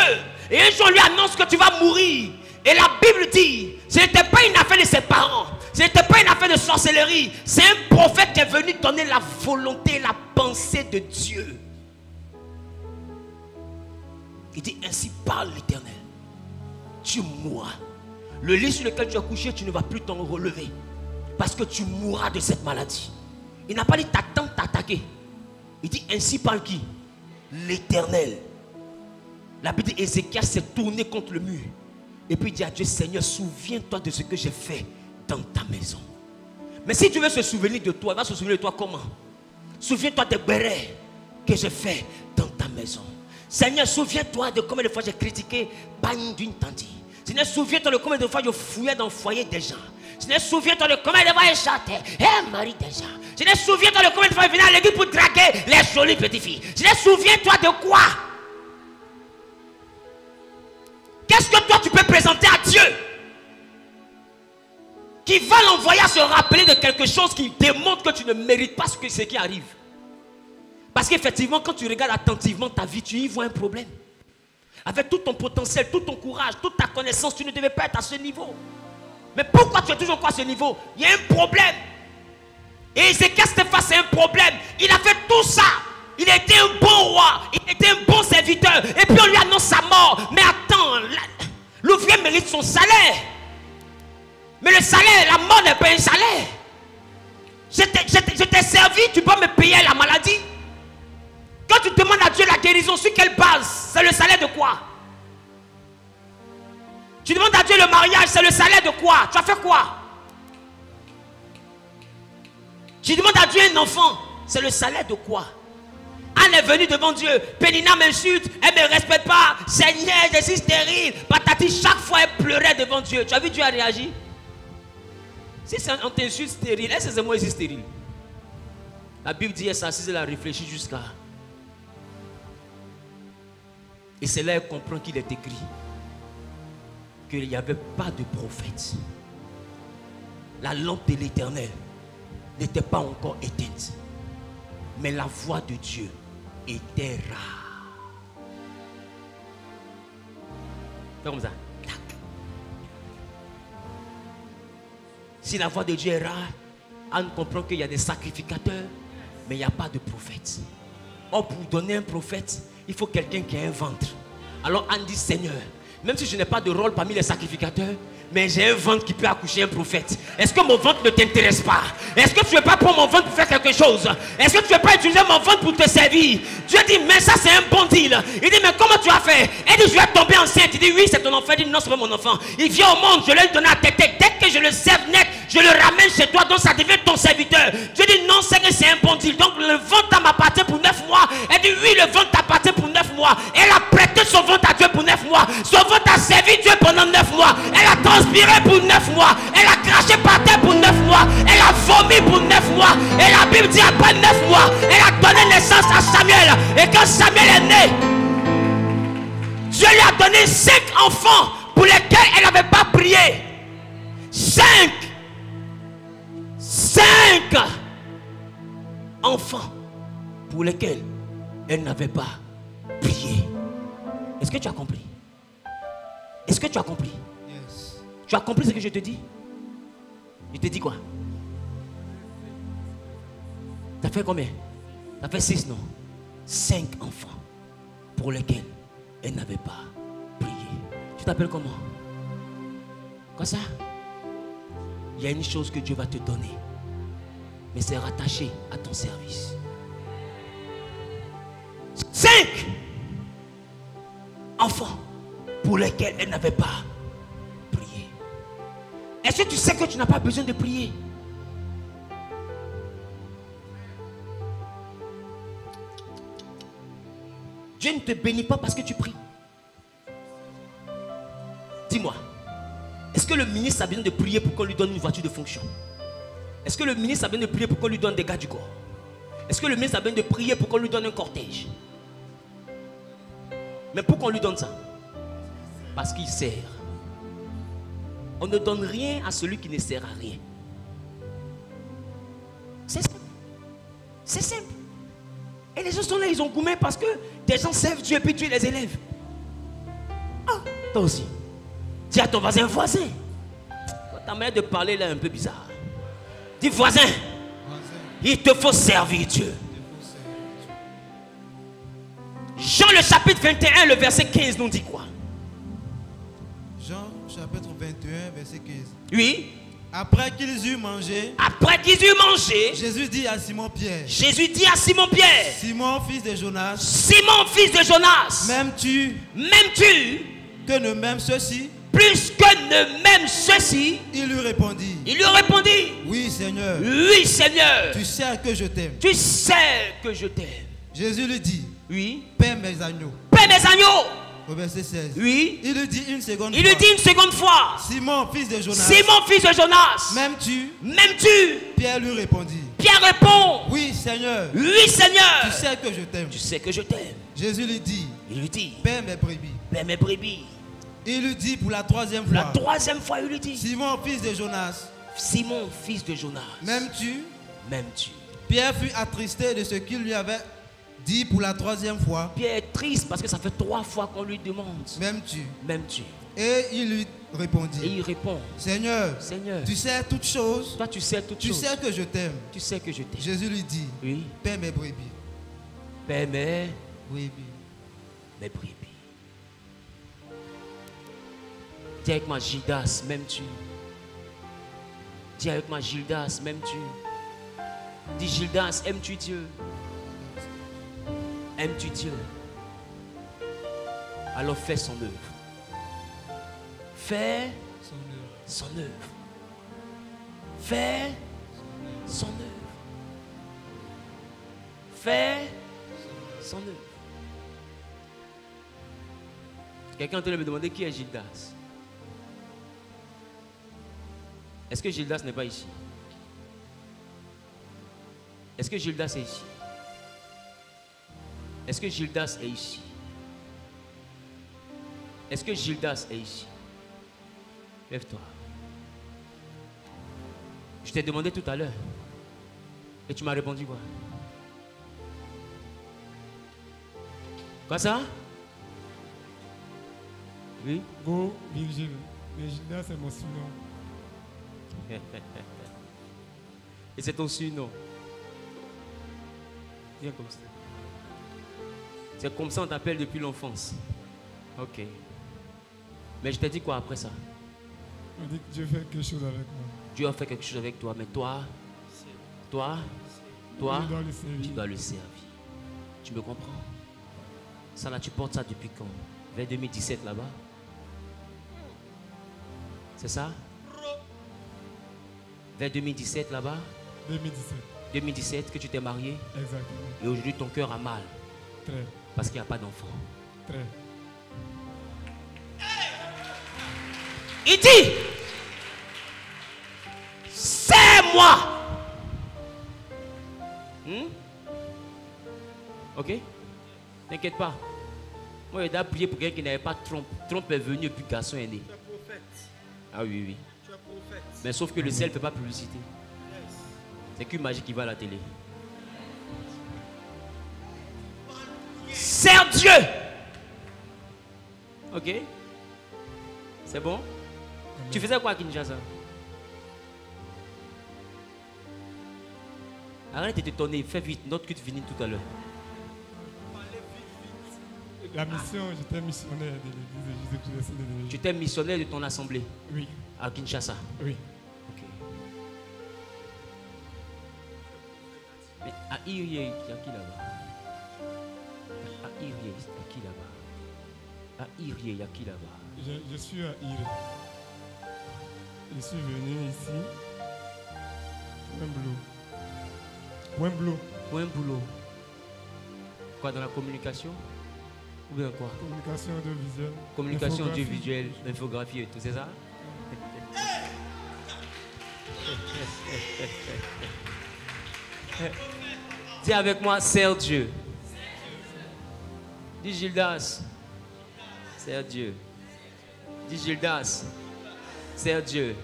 Et un jour, on lui annonce que tu vas mourir. Et la Bible dit, ce n'était pas une affaire de ses parents. Ce n'était pas une affaire de sorcellerie. C'est un prophète qui est venu donner la volonté, la pensée de Dieu. Il dit, ainsi parle l'Éternel. Tu mourras. Le lit sur lequel tu as couché, tu ne vas plus t'en relever. Parce que tu mourras de cette maladie. Il n'a pas dit ta tante t'a attaqué. Il dit, ainsi parle qui? L'Éternel. La Bible dit, Ézéchias s'est tourné contre le mur. Et puis il dit à Dieu, Seigneur, souviens-toi de ce que j'ai fait dans ta maison. Mais si tu veux se souvenir de toi, il va se souvenir de toi comment? Souviens-toi des bérets que j'ai fait dans ta maison. Seigneur, souviens-toi de combien de fois j'ai critiqué Bagne d'une tante. Seigneur, souviens-toi de combien de fois je fouillais dans le foyer des gens. Seigneur, souviens-toi de combien de fois je chantais Marie des gens. Seigneur, souviens-toi de combien de fois je venais à l'église pour draguer les jolies petites filles. Seigneur, souviens-toi de quoi? Qu'est-ce que toi tu peux présenter à Dieu qui va l'envoyer à se rappeler de quelque chose qui démontre que tu ne mérites pas ce qui arrive? Parce qu'effectivement, quand tu regardes attentivement ta vie, tu y vois un problème. Avec tout ton potentiel, tout ton courage, toute ta connaissance, tu ne devais pas être à ce niveau. Mais pourquoi tu es toujours encore à ce niveau? Il y a un problème. Et Ézéchias était face à un problème. Il a fait tout ça. Il était un bon roi. Il était un bon serviteur. Et puis on lui annonce sa mort. Mais attends, l'ouvrier mérite son salaire. Mais le salaire, la mort n'est pas un salaire. Je t'ai servi, tu peux me payer la maladie. Quand tu demandes à Dieu la guérison, sur quelle base? C'est le salaire de quoi? Tu demandes à Dieu le mariage, c'est le salaire de quoi? Tu as fait quoi? Tu demandes à Dieu un enfant, c'est le salaire de quoi? Anne est venue devant Dieu, Pénina m'insulte, elle ne me respecte pas, Seigneur, je suis stérile. Patati, chaque fois elle pleurait devant Dieu. Tu as vu Dieu a réagi? Si on t'insulte stérile, est-ce que c'est moi ici stérile? La Bible dit, elle s'assise, elle a réfléchi jusqu'à... Et c'est là qu'elle comprend qu'il est écrit qu'il n'y avait pas de prophète. La lampe de l'Éternel n'était pas encore éteinte. Mais la voix de Dieu était rare. Fais comme ça. Tac. Si la voix de Dieu est rare, Anne comprend qu'il y a des sacrificateurs, mais il n'y a pas de prophète. Or, pour donner un prophète, il faut quelqu'un qui a un ventre. Alors Anne dit, Seigneur, même si je n'ai pas de rôle parmi les sacrificateurs, mais j'ai un ventre qui peut accoucher un prophète. Est-ce que mon ventre ne t'intéresse pas? Est-ce que tu ne veux pas prendre mon ventre pour faire quelque chose? Est-ce que tu ne veux pas utiliser mon ventre pour te servir? Dieu dit, mais ça c'est un bon deal. Il dit, mais comment tu as fait? Elle dit, je vais tomber enceinte. Il dit, oui, c'est ton enfant. Il dit, non, c'est pas mon enfant. Il vient au monde, je l'ai donné à téter. Dès que je le serve net, je le ramène chez toi, donc ça devient ton serviteur. Dieu dit, non, c'est que c'est un bon deal. Donc le ventre m'appartient pour 9 mois. Elle dit, oui, le ventre t'appartient pour 9 mois. Elle a prêté son ventre à Dieu pour 9 mois. Son ventre a servi Dieu pendant 9 mois. Elle a transpiré pour 9 mois. Elle a craché par terre pour 9 mois. Elle a vomi pour 9 mois. Et la Bible dit, après 9 mois, elle a donné naissance à Samuel. Et quand Samuel est né, Dieu lui a donné 5 enfants pour lesquels elle n'avait pas prié. 5 enfants pour lesquels elle n'avait pas prié. Est-ce que tu as compris? Est-ce que tu as compris? Yes. Tu as compris ce que je te dis? Je te dis quoi? T'as fait combien? T'as fait 6, non? 5 enfants pour lesquels elle n'avait pas prié. Tu t'appelles comment? Quoi ça? Il y a une chose que Dieu va te donner, mais c'est rattaché à ton service. 5 enfants pour lesquels elle n'avait pas prié. Est-ce que tu sais que tu n'as pas besoin de prier? Dieu ne te bénit pas parce que tu pries. Dis-moi, est-ce que le ministre a besoin de prier pour qu'on lui donne une voiture de fonction? Est-ce que le ministre a besoin de prier pour qu'on lui donne des gars du corps? Est-ce que le ministre a besoin de prier pour qu'on lui donne un cortège? Mais pourquoi on lui donne ça? Parce qu'il sert. On ne donne rien à celui qui ne sert à rien. C'est simple. C'est simple. Et les gens sont là, ils ont gourmé parce que des gens servent Dieu et puis Dieu les élève. Ah, toi aussi. Dis à ton voisin, voisin. Ta manière de parler là est un peu bizarre. Dis voisin. Il te faut servir Dieu. Jean le chapitre 21, le verset 15 nous dit quoi? Jean chapitre 21, verset 15. Oui. Après qu'ils eurent mangé. Après qu'ils eurent mangé. Jésus dit à Simon Pierre. Jésus dit à Simon Pierre. Simon fils de Jonas. Simon fils de Jonas. M'aimes-tu que ne m'aiment ceux-ci? Plus que ne m'aiment ceux-ci. Il lui répondit. Oui Seigneur. Oui Seigneur. Tu sais que je t'aime. Tu sais que je t'aime. Jésus lui dit. Oui. Paie mes agneaux. Paie mes agneaux. Au verset 16. Oui. Il lui dit une seconde fois. Il lui dit une seconde fois. Simon fils de Jonas. Simon fils de Jonas. M'aimes-tu? M'aimes-tu? Pierre lui répondit. Pierre répond. Oui Seigneur. Oui Seigneur. Tu sais que je t'aime. Tu sais que je t'aime. Jésus lui dit. Il lui dit. Paie mes brebis. Paie mes brebis. Il lui dit pour la troisième fois. La troisième fois, il lui dit. Simon, fils de Jonas. Simon, fils de Jonas. M'aimes-tu? M'aimes-tu? Pierre fut attristé de ce qu'il lui avait dit pour la troisième fois. Pierre est triste parce que ça fait 3 fois qu'on lui demande. M'aimes-tu? M'aimes-tu? Et il lui répondit. Et il répond. Seigneur, tu sais toutes choses. Toi tu sais toutes choses. Tu sais que je t'aime. Tu sais que je t'aime. Jésus lui dit. Oui. Paie mes brebis. Paie mes brebis. Mes brebis. Dis avec moi, Gildas, m'aimes-tu? Dis avec moi, Gildas, m'aimes-tu? Dis, Gildas, aimes-tu Dieu? Aimes-tu Dieu? Alors fais son œuvre. Fais son œuvre. Fais son œuvre. Fais son œuvre. Quelqu'un est en train de me demander qui est Gildas. Est-ce que Gildas n'est pas ici? Est-ce que Gildas est ici? Est-ce que Gildas est ici? Est-ce que Gildas est ici? Lève-toi. Je t'ai demandé tout à l'heure. Et tu m'as répondu quoi? Quoi ça? Oui? Go Virgile. Mais Gildas c'est mon surnom. Et c'est ton surnom. Viens comme ça. C'est comme ça on t'appelle depuis l'enfance. Ok. Mais je t'ai dit quoi après ça? On dit que Dieu fait quelque chose avec moi. Dieu a fait quelque chose avec toi, mais toi, tu dois le servir. Tu me comprends? Ça là, tu portes ça depuis quand? Vers 2017 là-bas? C'est ça? Vers 2017 là-bas? 2017. 2017 que tu t'es marié? Exactement. Et aujourd'hui ton cœur a mal? Très. Parce qu'il n'y a pas d'enfant. Très. Il dit, c'est moi. Ok? T'inquiète pas. Moi, j'ai prié pour quelqu'un qui n'avait pas trompe. Trompe est venu et puis garçon est né. Tu es prophète. Ah oui, oui. Tu es prophète. Mais sauf que le ciel ne fait pas publicité. C'est qu'une magie qui va à la télé. Sers Dieu. Ok? C'est bon? Amen. Tu faisais quoi à Kinshasa? Arrête de t'étonner, fais vite, notre culte finit tout à l'heure. La mission, j'étais missionnaire de l'église de Jésus-Christ de l'église. Tu étais missionnaire de ton assemblée? Oui. À Kinshasa? Oui. Ok. Mais à Irie, il y a qui là-bas? À Irie, il y a qui là-bas? À Irie, il y a qui là-bas? Je suis à Irie. Je suis venu ici. Point boulot. Quoi, dans la communication? Ou bien quoi? Communication audiovisuelle. Communication audiovisuelle, infographie et tout, c'est ça? Dis avec moi, sers Dieu. Dis Gildas, sers Dieu. Dis Gildas, sers Dieu.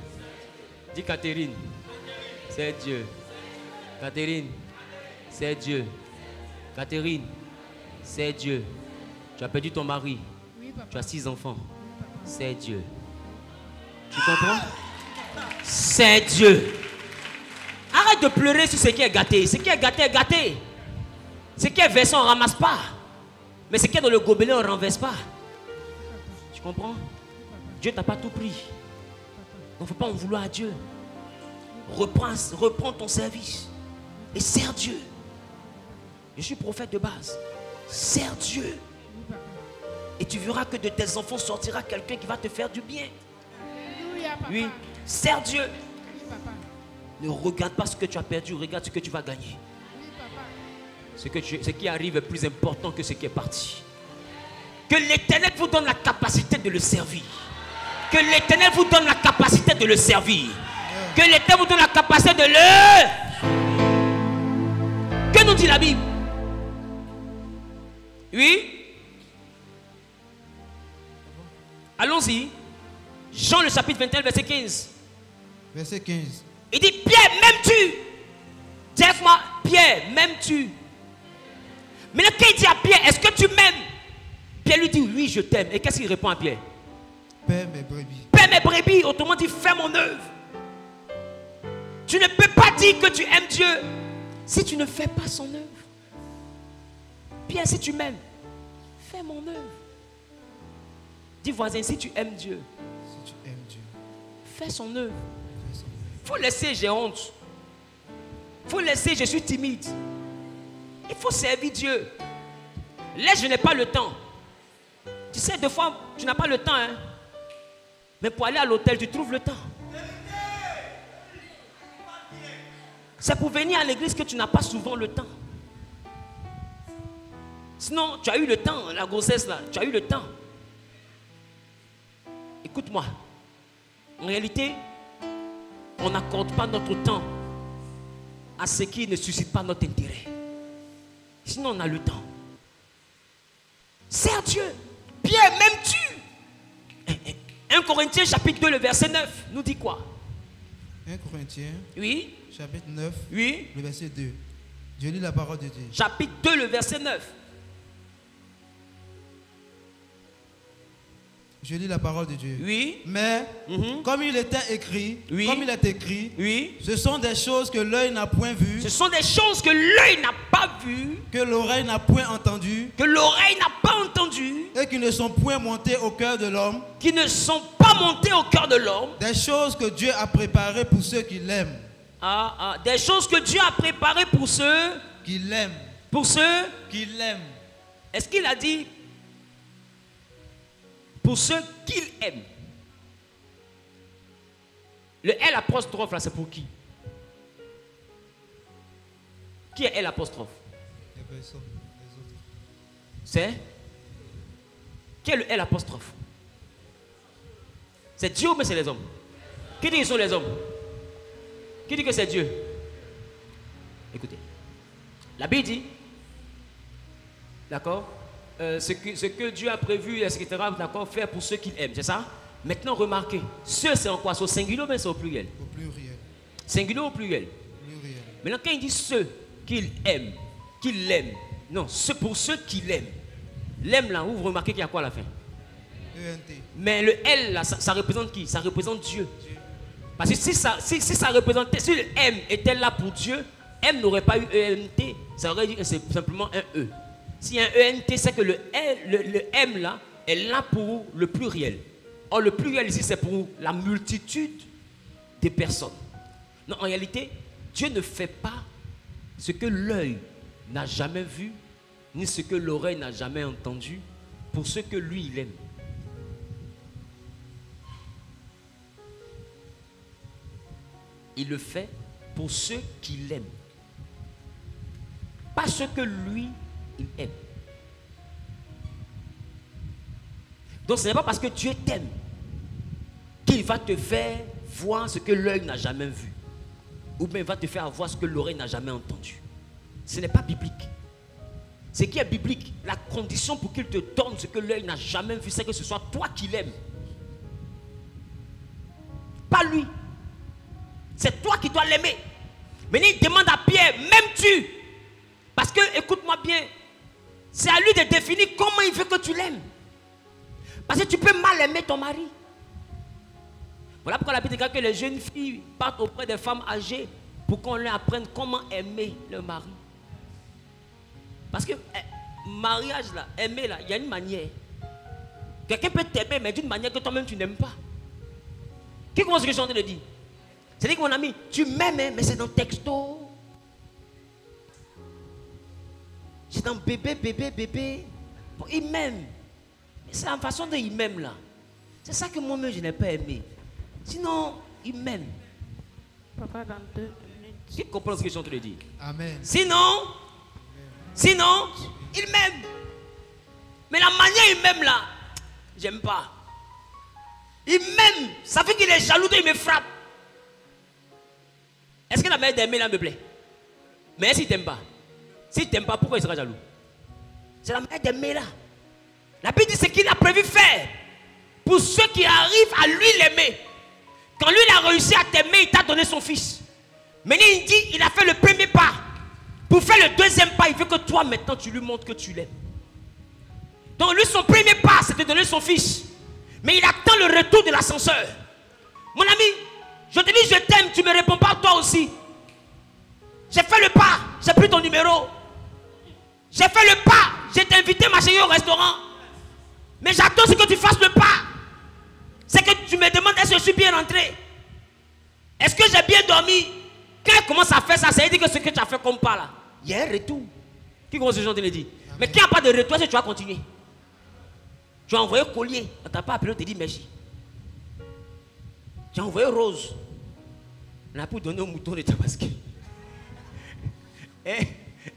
Dis Catherine, sers Dieu. Catherine, sers Dieu. Catherine, sers Dieu. Tu as perdu ton mari. Oui, papa. Tu as 6 enfants. Oui, c'est Dieu. Tu comprends? C'est Dieu. Arrête de pleurer sur ce qui est gâté. Ce qui est gâté est gâté. Ce qui est versé, on ne ramasse pas. Mais ce qui est dans le gobelet, on ne renverse pas. Tu comprends? Dieu t'a pas tout pris. Donc il ne faut pas en vouloir à Dieu. Reprends ton service. Et sers Dieu. Je suis prophète de base. Sers Dieu. Et tu verras que de tes enfants sortira quelqu'un qui va te faire du bien. Oui, sers Dieu. Oui, papa. Ne regarde pas ce que tu as perdu, regarde ce que tu vas gagner. Oui, papa. Ce qui arrive est plus important que ce qui est parti. Que l'Éternel vous donne la capacité de le servir. Que l'Éternel vous donne la capacité de le servir. Que l'Éternel vous donne la capacité de le... Que nous dit la Bible? Oui? Allons-y. Jean le chapitre 21, verset 15. Verset 15. Il dit, Pierre, m'aimes-tu? Dis-moi, Pierre, m'aimes-tu? Maintenant, quand il dit à Pierre, est-ce que tu m'aimes? Pierre lui dit, oui, je t'aime. Et qu'est-ce qu'il répond à Pierre? Paie mes brebis. Paie mes brebis, autrement dit, fais mon œuvre. Tu ne peux pas dire que tu aimes Dieu si tu ne fais pas son œuvre. Pierre, si tu m'aimes, fais mon œuvre. Dis voisin, si tu aimes Dieu, fais son œuvre. Il faut laisser, j'ai honte. Il faut laisser, je suis timide. Il faut servir Dieu. Laisse, je n'ai pas le temps. Tu sais, des fois, tu n'as pas le temps. Hein? Mais pour aller à l'hôtel, tu trouves le temps. C'est pour venir à l'église que tu n'as pas souvent le temps. Sinon, tu as eu le temps, la grossesse là, tu as eu le temps. Écoute-moi. En réalité, on n'accorde pas notre temps à ce qui ne suscite pas notre intérêt. Sinon, on a le temps. Sers Dieu. Pierre, m'aimes-tu? 1 Corinthiens chapitre 2, le verset 9, nous dit quoi? 1 Corinthiens, oui, chapitre 9, oui, le verset 2. Je lis la parole de Dieu. Chapitre 2, le verset 9. Je lis la parole de Dieu. Oui. Mais, comme il était écrit, oui, comme il est écrit, oui, ce sont des choses que l'œil n'a point vues. Ce sont des choses que l'œil n'a pas vues. Que l'oreille n'a point entendues. Que l'oreille n'a pas entendues. Et qui ne sont point montées au cœur de l'homme. Qui ne sont pas montées au cœur de l'homme. Des choses que Dieu a préparées pour ceux qui l'aiment. Des choses que Dieu a préparées pour ceux qui l'aiment. Pour ceux qui l'aiment. Est-ce qu'il a dit pour ceux qu'il aime? Le L apostrophe là, c'est pour qui? Qui est L apostrophe? Les personnes, les autres. C'est? Qui est le L apostrophe? C'est Dieu ou mais c'est les hommes? Qui dit qu'ils sont les hommes? Qui dit que c'est Dieu? Écoutez, la Bible dit, d'accord, ce que Dieu a prévu, etc., d'accord, faire pour ceux qu'il aime, c'est ça? Maintenant, remarquez, ceux, c'est en quoi? C'est au singulier, mais c'est au pluriel? Au pluriel. Singulier ou pluriel? Pluriel. Maintenant, quand il dit ceux qu'il aime, qu'il l'aime, non, c'est pour ceux qui l'aiment. L'aime là, vous remarquez qu'il y a quoi à la fin? ENT. Mais le L là, ça représente qui? Ça représente Dieu. Parce que si ça représentait, si le M était là pour Dieu, M n'aurait pas eu ENT, ça aurait dit que c'est simplement un E. S'il y a un ENT, c'est que le M là est là pour le pluriel. Or, le pluriel ici, c'est pour la multitude des personnes. Non, en réalité, Dieu ne fait pas ce que l'œil n'a jamais vu, ni ce que l'oreille n'a jamais entendu, pour ceux que lui, il aime. Il le fait pour ceux qui l'aiment. Pas ceux que lui, il aime. Donc ce n'est pas parce que Dieu t'aime qu'il va te faire voir ce que l'œil n'a jamais vu. Ou bien il va te faire voir ce que l'oreille n'a jamais entendu. Ce n'est pas biblique. Ce qui est biblique, la condition pour qu'il te donne ce que l'œil n'a jamais vu, c'est que ce soit toi qui l'aimes. Pas lui. C'est toi qui dois l'aimer. Maintenant, il demande à Pierre, m'aimes-tu? Parce que, écoute-moi bien, c'est à lui de définir comment il veut que tu l'aimes. Parce que tu peux mal aimer ton mari. Voilà pourquoi la Bible dit que les jeunes filles partent auprès des femmes âgées pour qu'on leur apprenne comment aimer leur mari. Parce que, mariage là, aimer là, il y a une manière. Quelqu'un peut t'aimer, mais d'une manière que toi-même tu n'aimes pas. Qui commence ce que je suis en train de dire? C'est-à-dire que mon ami, tu m'aimes, mais c'est dans texto. C'est dans bébé, bébé, bébé. Bon, il m'aime. Mais c'est la façon dont il m'aime là. C'est ça que moi-même je n'ai pas aimé. Sinon, il m'aime. Papa, dans 2 minutes. Qui comprend ce que je suis en train de dire? Amen. Sinon, il m'aime. Mais la manière il m'aime là, j'aime pas. Il m'aime. Ça fait qu'il est jaloux et il me frappe. Est-ce que la manière d'aimer là me plaît? Mais s'il ne t'aime pas, pourquoi il sera jaloux? C'est la manière d'aimer là. La Bible dit ce qu'il a prévu faire pour ceux qui arrivent à lui l'aimer. Quand lui il a réussi à t'aimer, il t'a donné son fils. Maintenant il dit il a fait le premier pas Pour faire le deuxième pas, il veut que toi maintenant tu lui montres que tu l'aimes. Donc lui, son premier pas, c'est de donner son fils. Mais il attend le retour de l'ascenseur. Mon ami, je te dis je t'aime, tu ne me réponds pas toi aussi. J'ai fait le pas, j'ai pris ton numéro. J'ai fait le pas, j'ai t'invité ma chérie au restaurant. Mais j'attends ce que tu fasses le pas. C'est que tu me demandes est-ce que je suis bien rentré. Est-ce que j'ai bien dormi. Quand elle commence à faire ça, ça veut dire que ce que tu as fait comme pas là, il y a un retour. Qui commence ce genre de le dire. Mais quand il n'y a pas de retour, est-ce que tu vas continuer? Tu as envoyé collier, on ne t'a pas appelé, on te dit merci. Tu as envoyé rose. On a pu donner au mouton de Tabaski.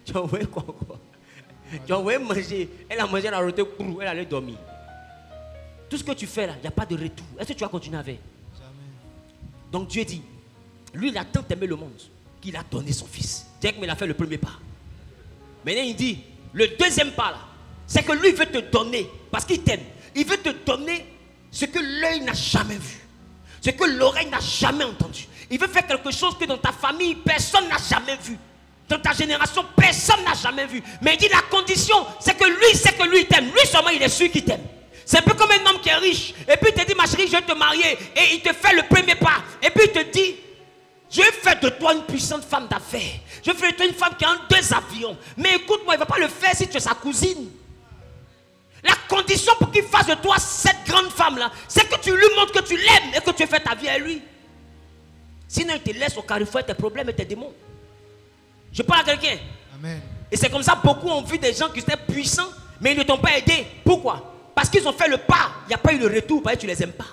Tu as envoyé quoi? Tu as envoyé manger. Elle a mangé la rôtie crue, elle allait dormir. Tout ce que tu fais là, il n'y a pas de retour. Est-ce que tu vas continuer avec? Jamais. Donc Dieu dit, lui il a tant aimé le monde qu'il a donné son fils. Dès qu'il a fait le premier pas. Maintenant il dit, le deuxième pas là, c'est que lui veut te donner, parce qu'il t'aime. Il veut te donner ce que l'œil n'a jamais vu. Ce que l'oreille n'a jamais entendu. Il veut faire quelque chose que dans ta famille, personne n'a jamais vu. Dans ta génération, personne n'a jamais vu. Mais il dit la condition, c'est que lui t'aime. Lui seulement, il est sûr qu'il t'aime. C'est un peu comme un homme qui est riche. Et puis il te dit, ma chérie, je vais te marier. Et il te fait le premier pas. Et puis il te dit, je vais faire de toi une puissante femme d'affaires. Je vais faire de toi une femme qui a 2 avions. Mais écoute-moi, il ne va pas le faire si tu es sa cousine. La condition pour qu'il fasse de toi cette grande femme-là, c'est que tu lui montres que tu l'aimes et que tu fais ta vie à lui. Sinon, il te laisse au carrefour tes problèmes et tes démons. Je parle à quelqu'un. Amen. Et c'est comme ça, beaucoup ont vu des gens qui étaient puissants, mais ils ne t'ont pas aidé. Pourquoi? Parce qu'ils ont fait le pas. Il n'y a pas eu le retour, parce que tu ne les aimes pas.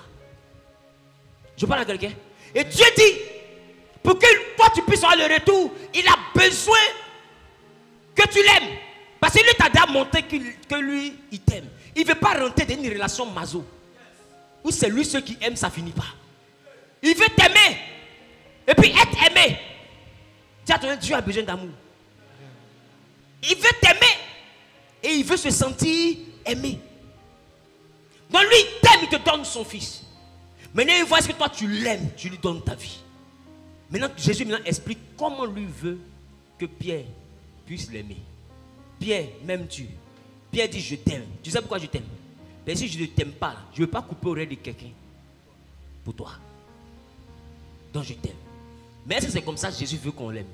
Je parle à quelqu'un. Et Dieu dit, pour que toi tu puisses avoir le retour, il a besoin que tu l'aimes. Parce que lui t'a déjà montré que lui, il t'aime. Il ne veut pas rentrer dans une relation maso. Où c'est lui ceux qui aiment, ça ne finit pas. Il veut t'aimer. Et puis être aimé. Dieu a besoin d'amour. Il veut t'aimer. Et il veut se sentir aimé. Donc lui, il t'aime, il te donne son fils. Maintenant, il voit ce que toi tu l'aimes, tu lui donnes ta vie. Maintenant, Jésus explique comment lui veut que Pierre puisse l'aimer. Pierre, m'aimes-tu? Pierre dit, je t'aime. Tu sais pourquoi je t'aime? Mais si je ne t'aime pas, je ne veux pas couper l'oreille de quelqu'un pour toi. Donc je t'aime. Mais est-ce que c'est comme ça que Jésus veut qu'on l'aime?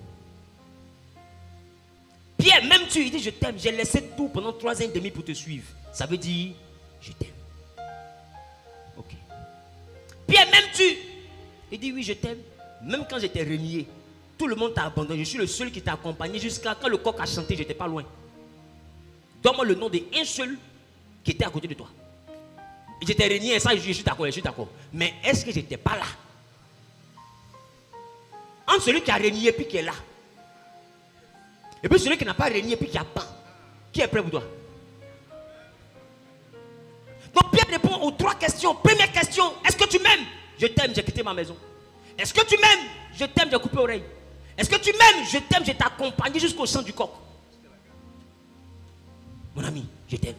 Pierre, m'aimes-tu? Il dit, je t'aime. J'ai laissé tout pendant 3 ans et demi pour te suivre. Ça veut dire, je t'aime. Ok. Pierre, m'aimes-tu? Il dit, oui, je t'aime. Même quand j'étais renié, tout le monde t'a abandonné. Je suis le seul qui t'a accompagné jusqu'à quand le coq a chanté, j'étais pas loin. Donne-moi le nom d'un seul qui était à côté de toi. J'étais renié, ça, je suis d'accord, Mais est-ce que j'étais pas là? Entre celui qui a renié et puis qui est là. Et puis celui qui n'a pas renié et puis qui a pas. Qui est prêt pour toi? Donc Pierre répond aux 3 questions. Première question, est-ce que tu m'aimes? Je t'aime, j'ai quitté ma maison. Est-ce que tu m'aimes? Je t'aime, j'ai coupé l'oreille. Est-ce que tu m'aimes? Je t'aime, je t'ai accompagné jusqu'au sang du coq. Mon ami, je t'aime.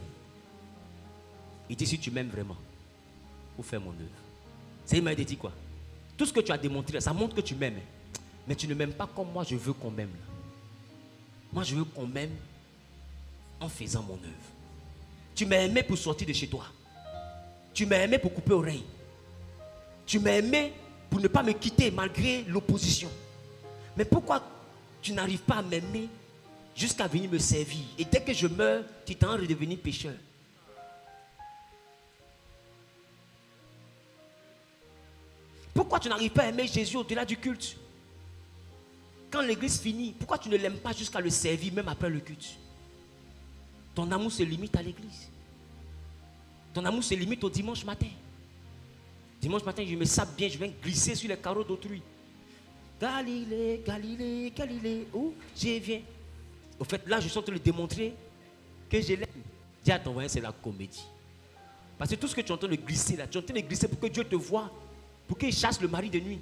Il dit, si tu m'aimes vraiment, faut faire mon œuvre. C'est il m'a dit quoi? Tout ce que tu as démontré, ça montre que tu m'aimes. Mais tu ne m'aimes pas comme moi, je veux qu'on m'aime. Moi, je veux qu'on m'aime en faisant mon œuvre. Tu m'as aimé pour sortir de chez toi. Tu m'as aimé pour couper l'oreille. Tu m'as aimé pour ne pas me quitter malgré l'opposition. Mais pourquoi tu n'arrives pas à m'aimer jusqu'à venir me servir? Et dès que je meurs, tu t'en redevenir pécheur. Pourquoi tu n'arrives pas à aimer Jésus au-delà du culte? Quand l'église finit, pourquoi tu ne l'aimes pas jusqu'à le servir même après le culte? Ton amour se limite à l'église. Ton amour se limite au dimanche matin. Dimanche matin, je me sape bien, je viens glisser sur les carreaux d'autrui. Galilée, Galilée, Galilée, où je viens. Au fait, là, je suis en train de démontrer que je l'aime. Dis à ton voisin, c'est la comédie. Parce que tout ce que tu es en train de glisser là, tu es en train de glisser pour que Dieu te voie, pour qu'il chasse le mari de nuit.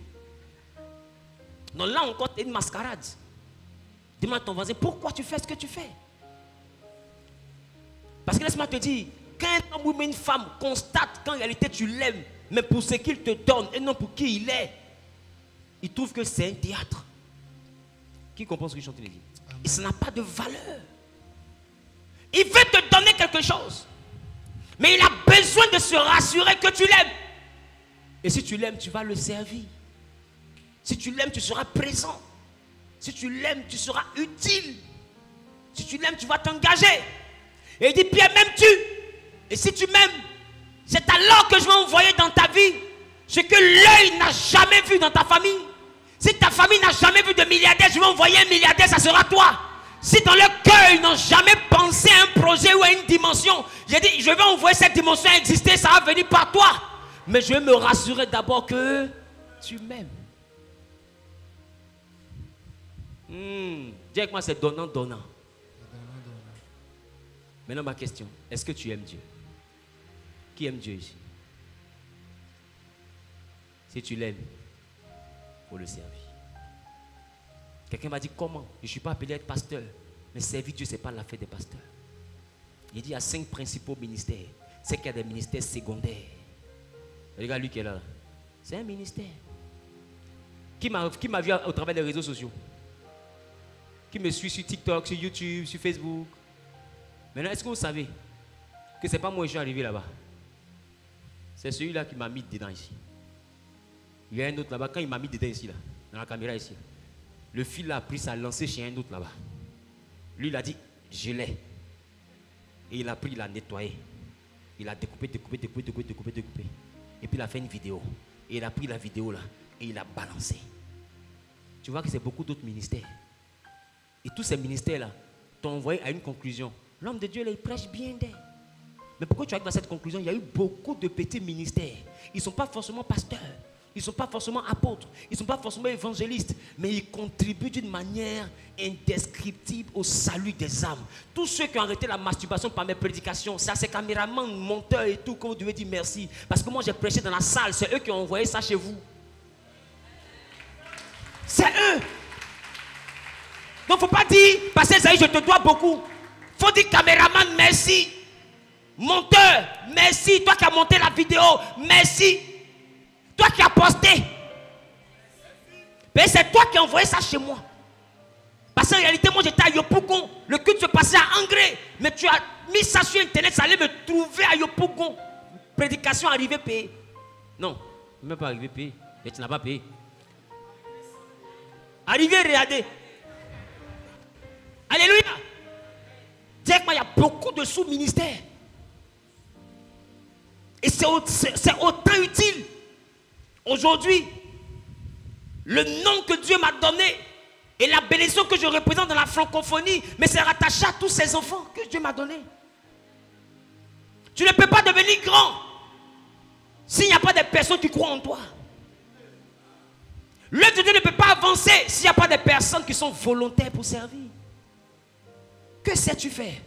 Donc là encore, c'est une mascarade. Demande à ton voisin, pourquoi tu fais ce que tu fais? Parce que laisse-moi te dire, quand un homme ou une femme constate qu'en réalité tu l'aimes, mais pour ce qu'il te donne et non pour qui il est, il trouve que c'est un théâtre. Qui comprend ce que je suis en train de dire? Et ça n'a pas de valeur. Il veut te donner quelque chose. Mais il a besoin de se rassurer que tu l'aimes. Et si tu l'aimes, tu vas le servir. Si tu l'aimes, tu seras présent. Si tu l'aimes, tu seras utile. Si tu l'aimes, tu vas t'engager. Et il dit, Pierre, m'aimes-tu? Et si tu m'aimes, c'est alors que je vais envoyer dans ta vie ce que l'œil n'a jamais vu dans ta famille. Si ta famille n'a jamais vu de milliardaire, je vais envoyer un milliardaire, ça sera toi. Si dans leur cœur, ils n'ont jamais pensé à un projet ou à une dimension, j'ai dit, je vais envoyer cette dimension à exister, ça va venir par toi. Mais je vais me rassurer d'abord que tu m'aimes. Dis avec moi, c'est donnant. Maintenant, ma question, est-ce que tu aimes Dieu? Qui aime Dieu ici? Si tu l'aimes, il faut le servir. Quelqu'un m'a dit, comment? Je ne suis pas appelé à être pasteur. Mais servir Dieu, ce n'est pas l'affaire des pasteurs. Il dit, il y a 5 principaux ministères. C'est qu'il y a des ministères secondaires. Regarde lui qui est là. C'est un ministère. Qui m'a vu au travers des réseaux sociaux? Qui me suit sur TikTok, sur YouTube, sur Facebook? Maintenant, est-ce que vous savez que ce n'est pas moi qui suis arrivé là-bas? C'est celui-là qui m'a mis dedans ici. Il y a un autre là-bas. Quand il m'a mis dedans ici, là, dans la caméra ici, le fil a pris sa lancée chez un autre là-bas. Lui, il a dit, je l'ai. Et il a pris, il a nettoyé. Il a découpé. Et puis il a fait une vidéo. Et il a pris la vidéo là. Et il a balancé. Tu vois que c'est beaucoup d'autres ministères. Et tous ces ministères-là t'ont envoyé à une conclusion. L'homme de Dieu, là, il prêche bien d'elle. Mais pourquoi tu arrives à cette conclusion? Il y a eu beaucoup de petits ministères. Ils ne sont pas forcément pasteurs. Ils ne sont pas forcément apôtres. Ils ne sont pas forcément évangélistes. Mais ils contribuent d'une manière indescriptible au salut des âmes. Tous ceux qui ont arrêté la masturbation par mes prédications, ça c'est caméramans, monteurs et tout, que vous devez dire merci. Parce que moi j'ai prêché dans la salle. C'est eux qui ont envoyé ça chez vous. C'est eux. Donc il ne faut pas dire, parce que je te dois beaucoup. Il faut dire caméraman, merci. Monteur, merci. Toi qui as monté la vidéo, merci. Toi qui as posté. Mais c'est toi qui as envoyé ça chez moi. Parce qu'en réalité, moi j'étais à Yopougon. Le culte se passait à Angré. Mais tu as mis ça sur internet, ça allait me trouver à Yopougon. Prédication arrivée payée. Non, même pas arrivée payée. Mais tu n'as pas payé. Arrivé réadé. Alléluia. Dis-moi, il y a beaucoup de sous-ministères. Et c'est autant utile. Aujourd'hui, le nom que Dieu m'a donné et la bénédiction que je représente dans la francophonie, mais c'est rattaché à tous ces enfants que Dieu m'a donné. Tu ne peux pas devenir grand s'il n'y a pas de personnes qui croient en toi. L'œuvre de Dieu ne peut pas avancer s'il n'y a pas de personnes qui sont volontaires pour servir. Que sais-tu faire?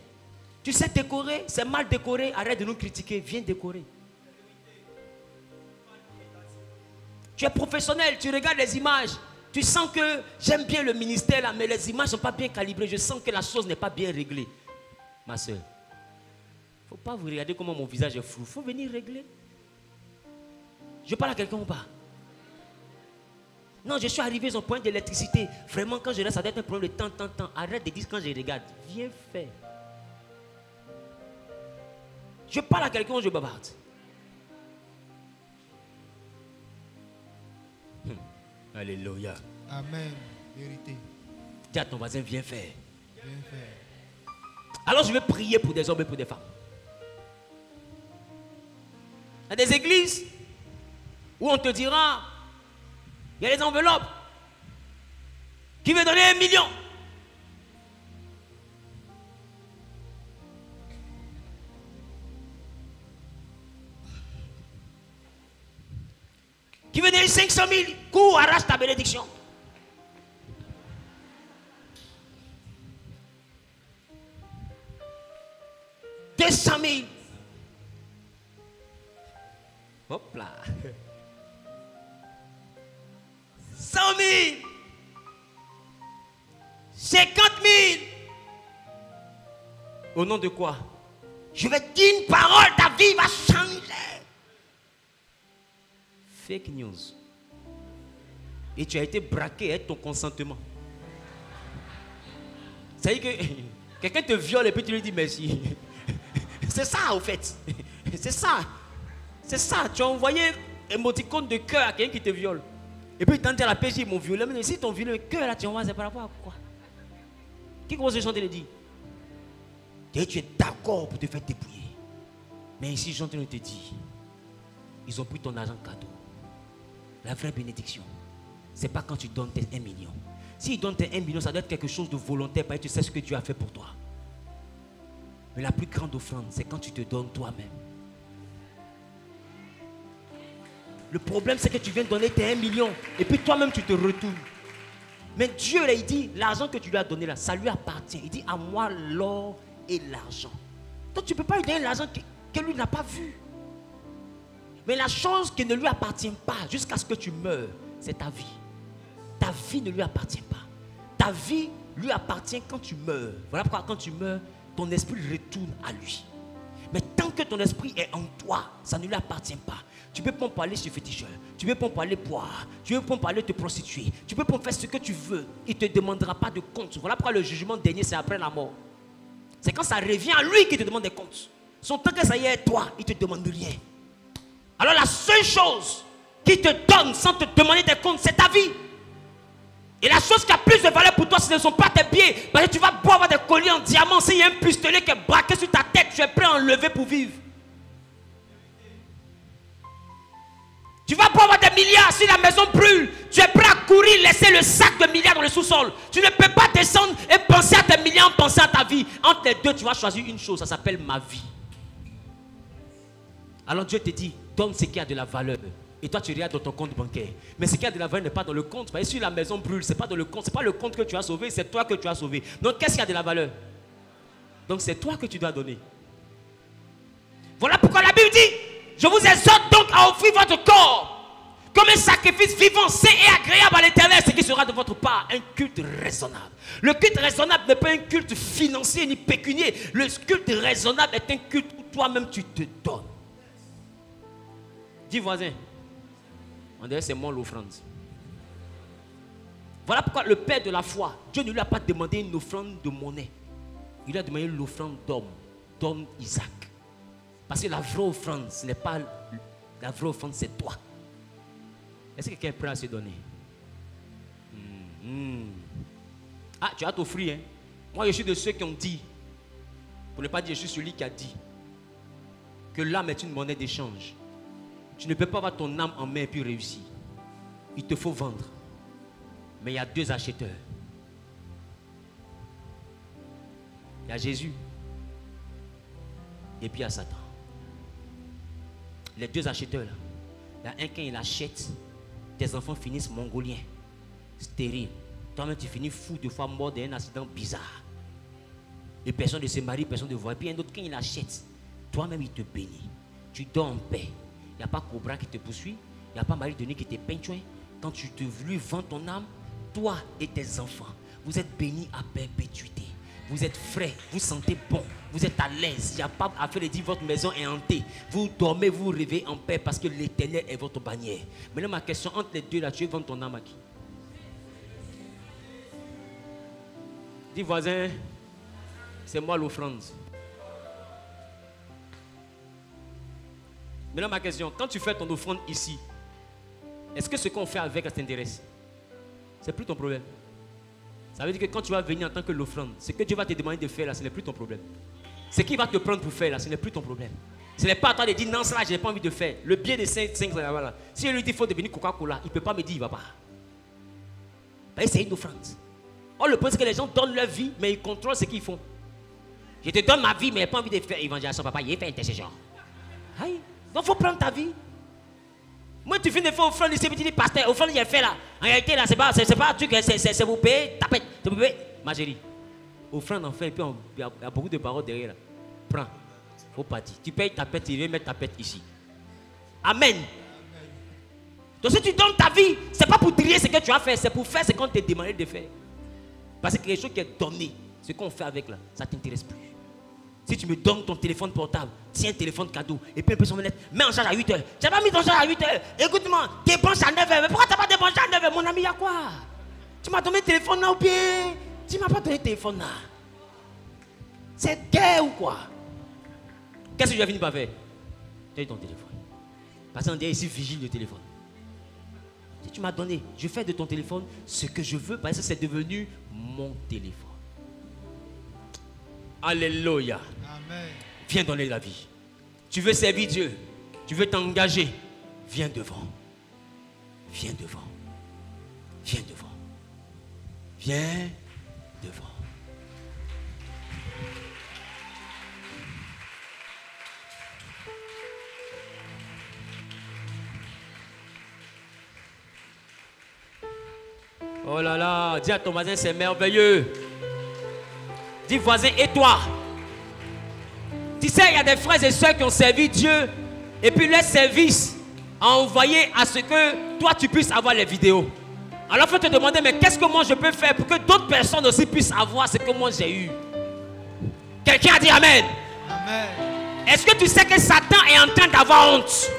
Tu sais décorer, c'est mal décoré, arrête de nous critiquer, viens décorer. Tu es professionnel, tu regardes les images, tu sens que j'aime bien le ministère là, mais les images ne sont pas bien calibrées, je sens que la chose n'est pas bien réglée. Ma soeur, il ne faut pas vous regarder comment mon visage est flou, il faut venir régler. Je parle à quelqu'un ou pas? Non, je suis arrivé à un point d'électricité. Vraiment, quand je reste, ça doit être un problème de temps. Arrête de dire quand je regarde. Viens faire. Je parle à quelqu'un ou je bavarde? Alléluia. Amen. Vérité. Dis à ton voisin, viens faire. Viens faire. Alors je vais prier pour des hommes et pour des femmes. Il y a des églises où on te dira, il y a des enveloppes. Qui veut donner 1 million? Qui veut donner 500 000? Cours, arrache ta bénédiction. « 200 000. Hop là. 100 000. 50 000. Au nom de quoi? Je vais dire une parole, ta vie va changer. Fake news. Et tu as été braqué avec ton consentement. Ça veut dire que quelqu'un te viole et puis tu lui dis merci. C'est ça, au fait. C'est ça. C'est ça. Tu as envoyé un émoticône de cœur à quelqu'un qui te viole. Et puis, quand tu as la pêche, ils m'ont violé. Mais si ton violé, le cœur, là, tu envoies, c'est par rapport à quoi? Qui commence à chanter le dit? Tu es d'accord pour te faire dépouiller. Mais ici, j'entends te dire, ils ont pris ton argent cadeau. La vraie bénédiction, c'est pas quand tu donnes tes 1 million. S'ils donnent tes 1 million, ça doit être quelque chose de volontaire parce que tu sais ce que Dieu a fait pour toi. Mais la plus grande offrande, c'est quand tu te donnes toi-même. Le problème, c'est que tu viens de donner tes 1 million et puis toi-même, tu te retournes. Mais Dieu, là, il dit, l'argent que tu lui as donné, là, ça lui appartient. Il dit, à moi, l'or et l'argent. Donc, tu ne peux pas lui donner l'argent que lui n'a pas vu. Mais la chose qui ne lui appartient pas jusqu'à ce que tu meurs, c'est ta vie. Ta vie ne lui appartient pas. Ta vie lui appartient quand tu meurs. Voilà pourquoi quand tu meurs, ton esprit retourne à lui. Mais tant que ton esprit est en toi, ça ne lui appartient pas. Tu ne peux pas aller chez féticheur, tu ne peux pas aller boire, tu ne peux pas aller te prostituer, tu ne peux pas faire ce que tu veux. Il ne te demandera pas de compte. Voilà pourquoi le jugement dernier, c'est après la mort. C'est quand ça revient à lui qu'il te demande des comptes. Son temps que ça y est, toi, il ne te demande rien. Alors la seule chose qu'il te donne sans te demander des comptes, c'est ta vie. Et la chose qui a plus de valeur pour toi, ce ne sont pas tes pieds. Parce que tu vas pouvoir avoir des colliers en diamant. S'il y a un pistolet qui est braqué sur ta tête, tu es prêt à enlever pour vivre. Tu vas pouvoir avoir des milliards si la maison brûle. Tu es prêt à courir, laisser le sac de milliards dans le sous-sol. Tu ne peux pas descendre et penser à tes milliards en pensant à ta vie. Entre les deux, tu vas choisir une chose, ça s'appelle ma vie. Alors Dieu te dit, donne ce qui a de la valeur. Et toi, tu regardes dans ton compte bancaire. Mais ce qui a de la valeur n'est pas dans le compte. Parce que si la maison brûle, ce n'est pas dans le compte. Ce n'est pas le compte que tu as sauvé, c'est toi que tu as sauvé. Donc, qu'est-ce qui a de la valeur? Donc, c'est toi que tu dois donner. Voilà pourquoi la Bible dit, je vous exhorte donc à offrir votre corps comme un sacrifice vivant, sain et agréable à l'Éternel, ce qui sera de votre part un culte raisonnable. Le culte raisonnable n'est pas un culte financier ni pécunier. Le culte raisonnable est un culte où toi-même tu te donnes. Dis voisin, on dirait c'est moi l'offrande. Voilà pourquoi le père de la foi, Dieu ne lui a pas demandé une offrande de monnaie. Il lui a demandé l'offrande d'homme, d'homme Isaac. Parce que la vraie offrande, ce n'est pas la vraie offrande, c'est toi. Est-ce que quelqu'un est prêt à se donner? Ah, tu vas t'offrir. Hein? Moi, je suis de ceux qui ont dit, pour ne pas dire je suis celui qui a dit, que l'âme est une monnaie d'échange. Tu ne peux pas avoir ton âme en main et puis réussir. Il te faut vendre. Mais il y a deux acheteurs. Il y a Jésus. Et puis il y a Satan. Les deux acheteurs là. Il y a un qui il achète. Tes enfants finissent mongoliens. Stériles. Toi-même tu finis fou de fois mort d'un accident bizarre. Et personne ne se marie, personne ne voit. Et puis un autre qui il achète. Toi-même il te bénit. Tu dors en paix. Il n'y a pas Cobra qui te poursuit. Il n'y a pas Marie Denis qui te peinture. Quand tu te veux vendre ton âme, toi et tes enfants, vous êtes bénis à perpétuité. Vous êtes frais, vous sentez bon, vous êtes à l'aise. Il n'y a pas à faire le dire votre maison est hantée. Vous dormez, vous rêvez en paix parce que l'Éternel est votre bannière. Maintenant ma question, entre les deux là, tu veux vendre ton âme à qui? Dis voisin, c'est moi l'offrande. Maintenant ma question, quand tu fais ton offrande ici, est-ce que ce qu'on fait avec ça t'intéresse? C'est plus ton problème. Ça veut dire que quand tu vas venir en tant que l'offrande, ce que Dieu va te demander de faire là, ce n'est plus ton problème. Ce qu'il va te prendre pour faire là, ce n'est plus ton problème. Ce n'est pas à toi de dire non, ça là, je n'ai pas envie de faire. Le billet de 5 là. Si lui dit qu'il faut devenir Coca-Cola, il ne peut pas me dire il ne va pas. Parce que c'est une offrande. Or, le point c'est que les gens donnent leur vie, mais ils contrôlent ce qu'ils font. Je te donne ma vie, mais je n'ai pas envie de faire évangélisation, papa, il fait intercession. Aïe. Donc il faut prendre ta vie. Moi tu finis de faire offrande ici, tu dis pasteur, offrande j'ai fait là. En réalité là, c'est pas un truc, c'est vous payer, tapette, c'est vous payer. Ma chérie, offrande en fait, et puis il y a beaucoup de paroles derrière là. Prends, faut partir. Tu payes ta pète, il vient mettre ta pète ici. Amen. Donc si tu donnes ta vie, c'est pas pour trier ce que tu as fait, c'est pour faire ce qu'on t'a demandé de faire. Parce que quelque chose qui est donné, ce qu'on fait avec là, ça ne t'intéresse plus. Si tu me donnes ton téléphone portable, tiens un téléphone cadeau, et puis un peu son manette, mets en charge à 8h. Tu n'as pas mis ton charge à 8h. Écoute-moi, débranche à 9h. Mais pourquoi tu n'as pas débranché à 9h? Mon ami, il y a quoi? Tu m'as donné le téléphone là ou bien? Tu ne m'as pas donné le téléphone là. quoi? Qu'est-ce que tu as fini par faire? Tu as eu ton téléphone. Parce qu'on dit ici, vigile le téléphone. Tu m'as donné, je fais de ton téléphone ce que je veux parce que c'est devenu mon téléphone. Alléluia. Amen. Viens donner la vie. Tu veux servir Dieu, tu veux t'engager, viens devant. Viens devant. Viens devant. Viens devant. Oh là là, dis à ton voisin, c'est merveilleux. Dis voisin, et toi? Tu sais, il y a des frères et sœurs qui ont servi Dieu et puis leur service a envoyé à ce que toi tu puisses avoir les vidéos. Alors il faut te demander, mais qu'est-ce que moi je peux faire pour que d'autres personnes aussi puissent avoir ce que moi j'ai eu? Quelqu'un a dit Amen. Amen. Est-ce que tu sais que Satan est en train d'avoir honte?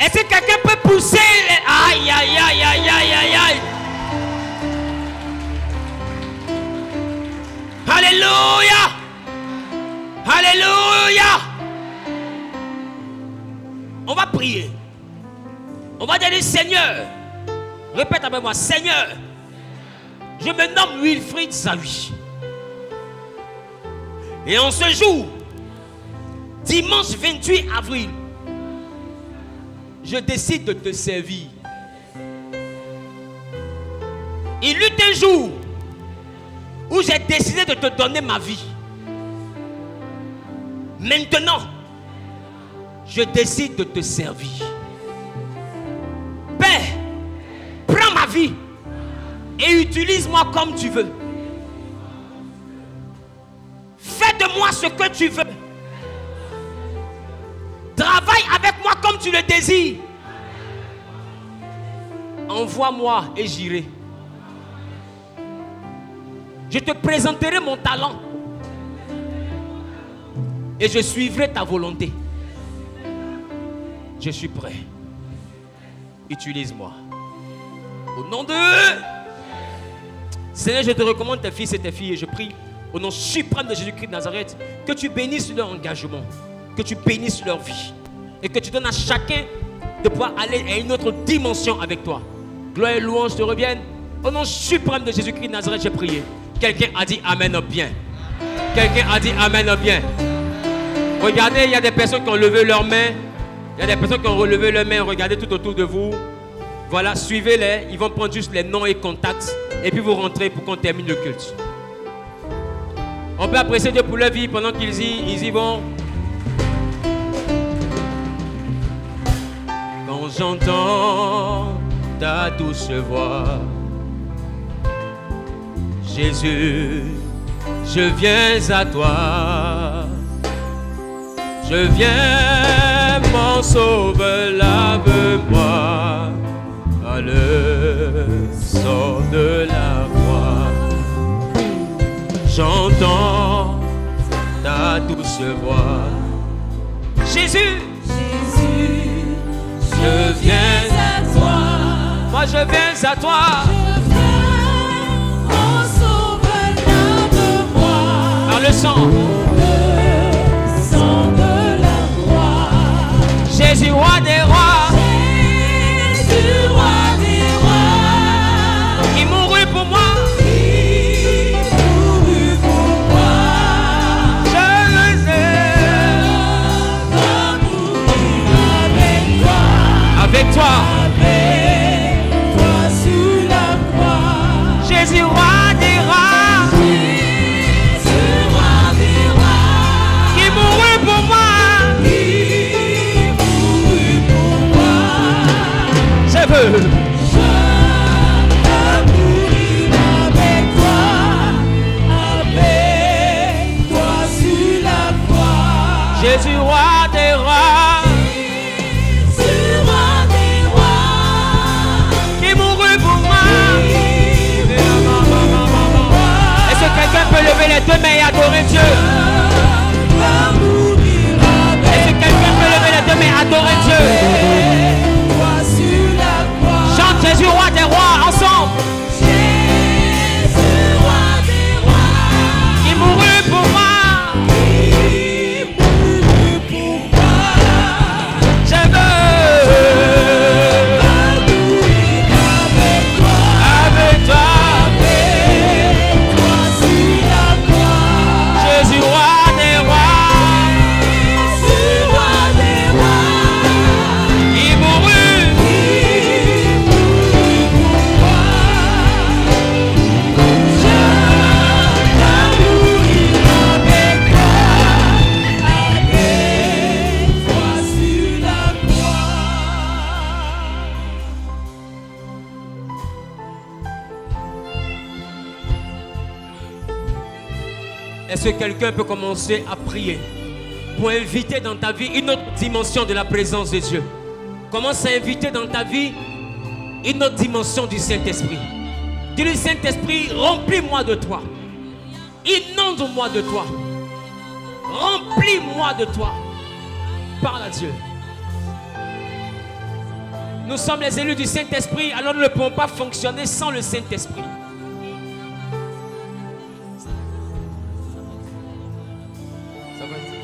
Est-ce que quelqu'un peut pousser? Aïe, aïe, aïe, aïe, aïe, aïe, aïe. Alléluia. Alléluia. On va prier. On va dire Seigneur. Répète avec moi. Seigneur, je me nomme Wilfried Zawi. Et en ce jour, dimanche 28 avril, je décide de te servir. Il eut un jour où j'ai décidé de te donner ma vie. Maintenant, je décide de te servir. Père, prends ma vie et utilise-moi comme tu veux. Fais de moi ce que tu veux. Travaille avec moi comme tu le désires. Envoie-moi et j'irai. Je te présenterai mon talent. Et je suivrai ta volonté. Je suis prêt. Utilise-moi. Au nom de... Seigneur, je te recommande tes fils et tes filles. Et je prie au nom suprême de Jésus-Christ de Nazareth que tu bénisses leur engagement. Que tu bénisses leur vie. Et que tu donnes à chacun de pouvoir aller à une autre dimension avec toi. Gloire et louange te reviennent. Au nom suprême de Jésus-Christ de Nazareth, j'ai prié. Quelqu'un a dit Amen bien. Quelqu'un a dit Amen bien. Regardez, il y a des personnes qui ont levé leurs mains. Il y a des personnes qui ont relevé leurs mains. Regardez tout autour de vous. Voilà, suivez-les. Ils vont prendre juste les noms et contacts. Et puis vous rentrez pour qu'on termine le culte. On peut apprécier Dieu pour leur vie pendant qu'ils y vont. Quand j'entends ta douce voix, Jésus, je viens à toi. Je viens, mon sauveur, lave-moi à le son de la voix. J'entends ta douce voix. Jésus, Jésus, je viens à toi. Moi je viens à toi. Le sang de la croix. Jésus, roi des rois. Jésus, roi des rois. Il mourut pour moi. Il mourut pour moi. Je le sais. Avec toi. Avec toi. Avec toi sous la croix. Jésus, roi des rois. Je veux mourir avec toi sur la croix. Jésus, roi des rois. Jésus, roi des rois. Qui mourut pour moi. Est-ce que quelqu'un peut lever les deux mains et adorer Dieu? Est-ce que quelqu'un peut lever les deux mains et adorer Dieu? Jésus, roi des rois, ensemble. Jésus, roi des rois. Il mourut pour moi. Il Est-ce que quelqu'un peut commencer à prier pour inviter dans ta vie une autre dimension de la présence de Dieu? Commence à inviter dans ta vie une autre dimension du Saint-Esprit. Dis-lui, Saint-Esprit, remplis-moi de toi. Inonde-moi de toi. Remplis-moi de toi. Parle à Dieu. Nous sommes les élus du Saint-Esprit, alors nous ne pouvons pas fonctionner sans le Saint-Esprit. Ça va être...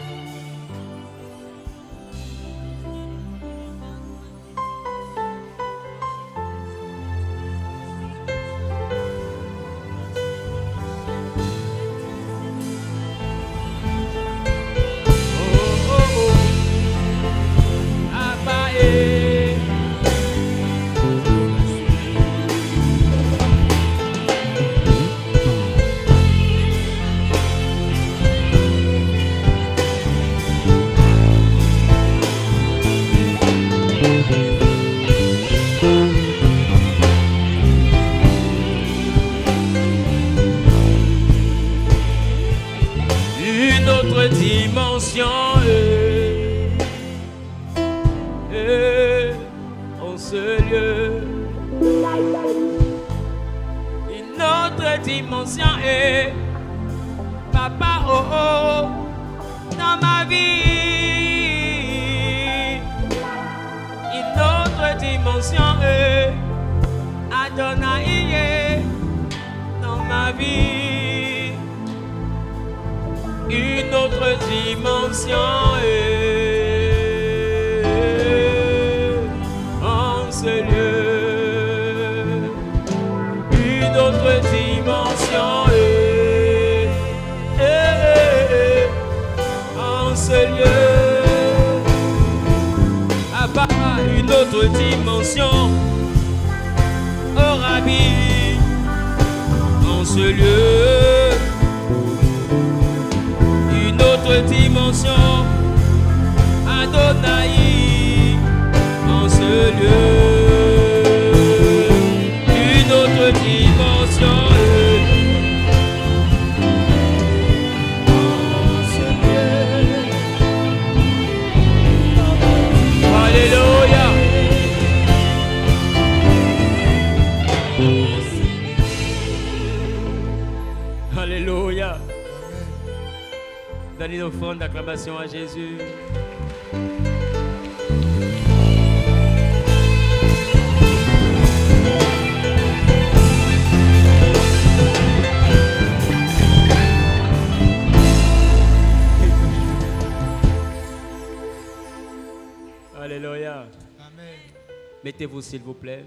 en ce lieu. Une autre dimension est Papa oh oh dans ma vie. Une autre dimension est Adonai dans ma vie. Une autre dimension est en ce lieu. Une autre dimension est en ce lieu. À part une autre dimension, oh Rabbi, en ce lieu. Une autre dimension, Adonai, en ce lieu. Une autre dimension, en ce lieu. Alléluia. Alléluia. Donnez nos offrandes d'acclamation à Jésus. Alléluia. Amen. Mettez-vous s'il vous plaît.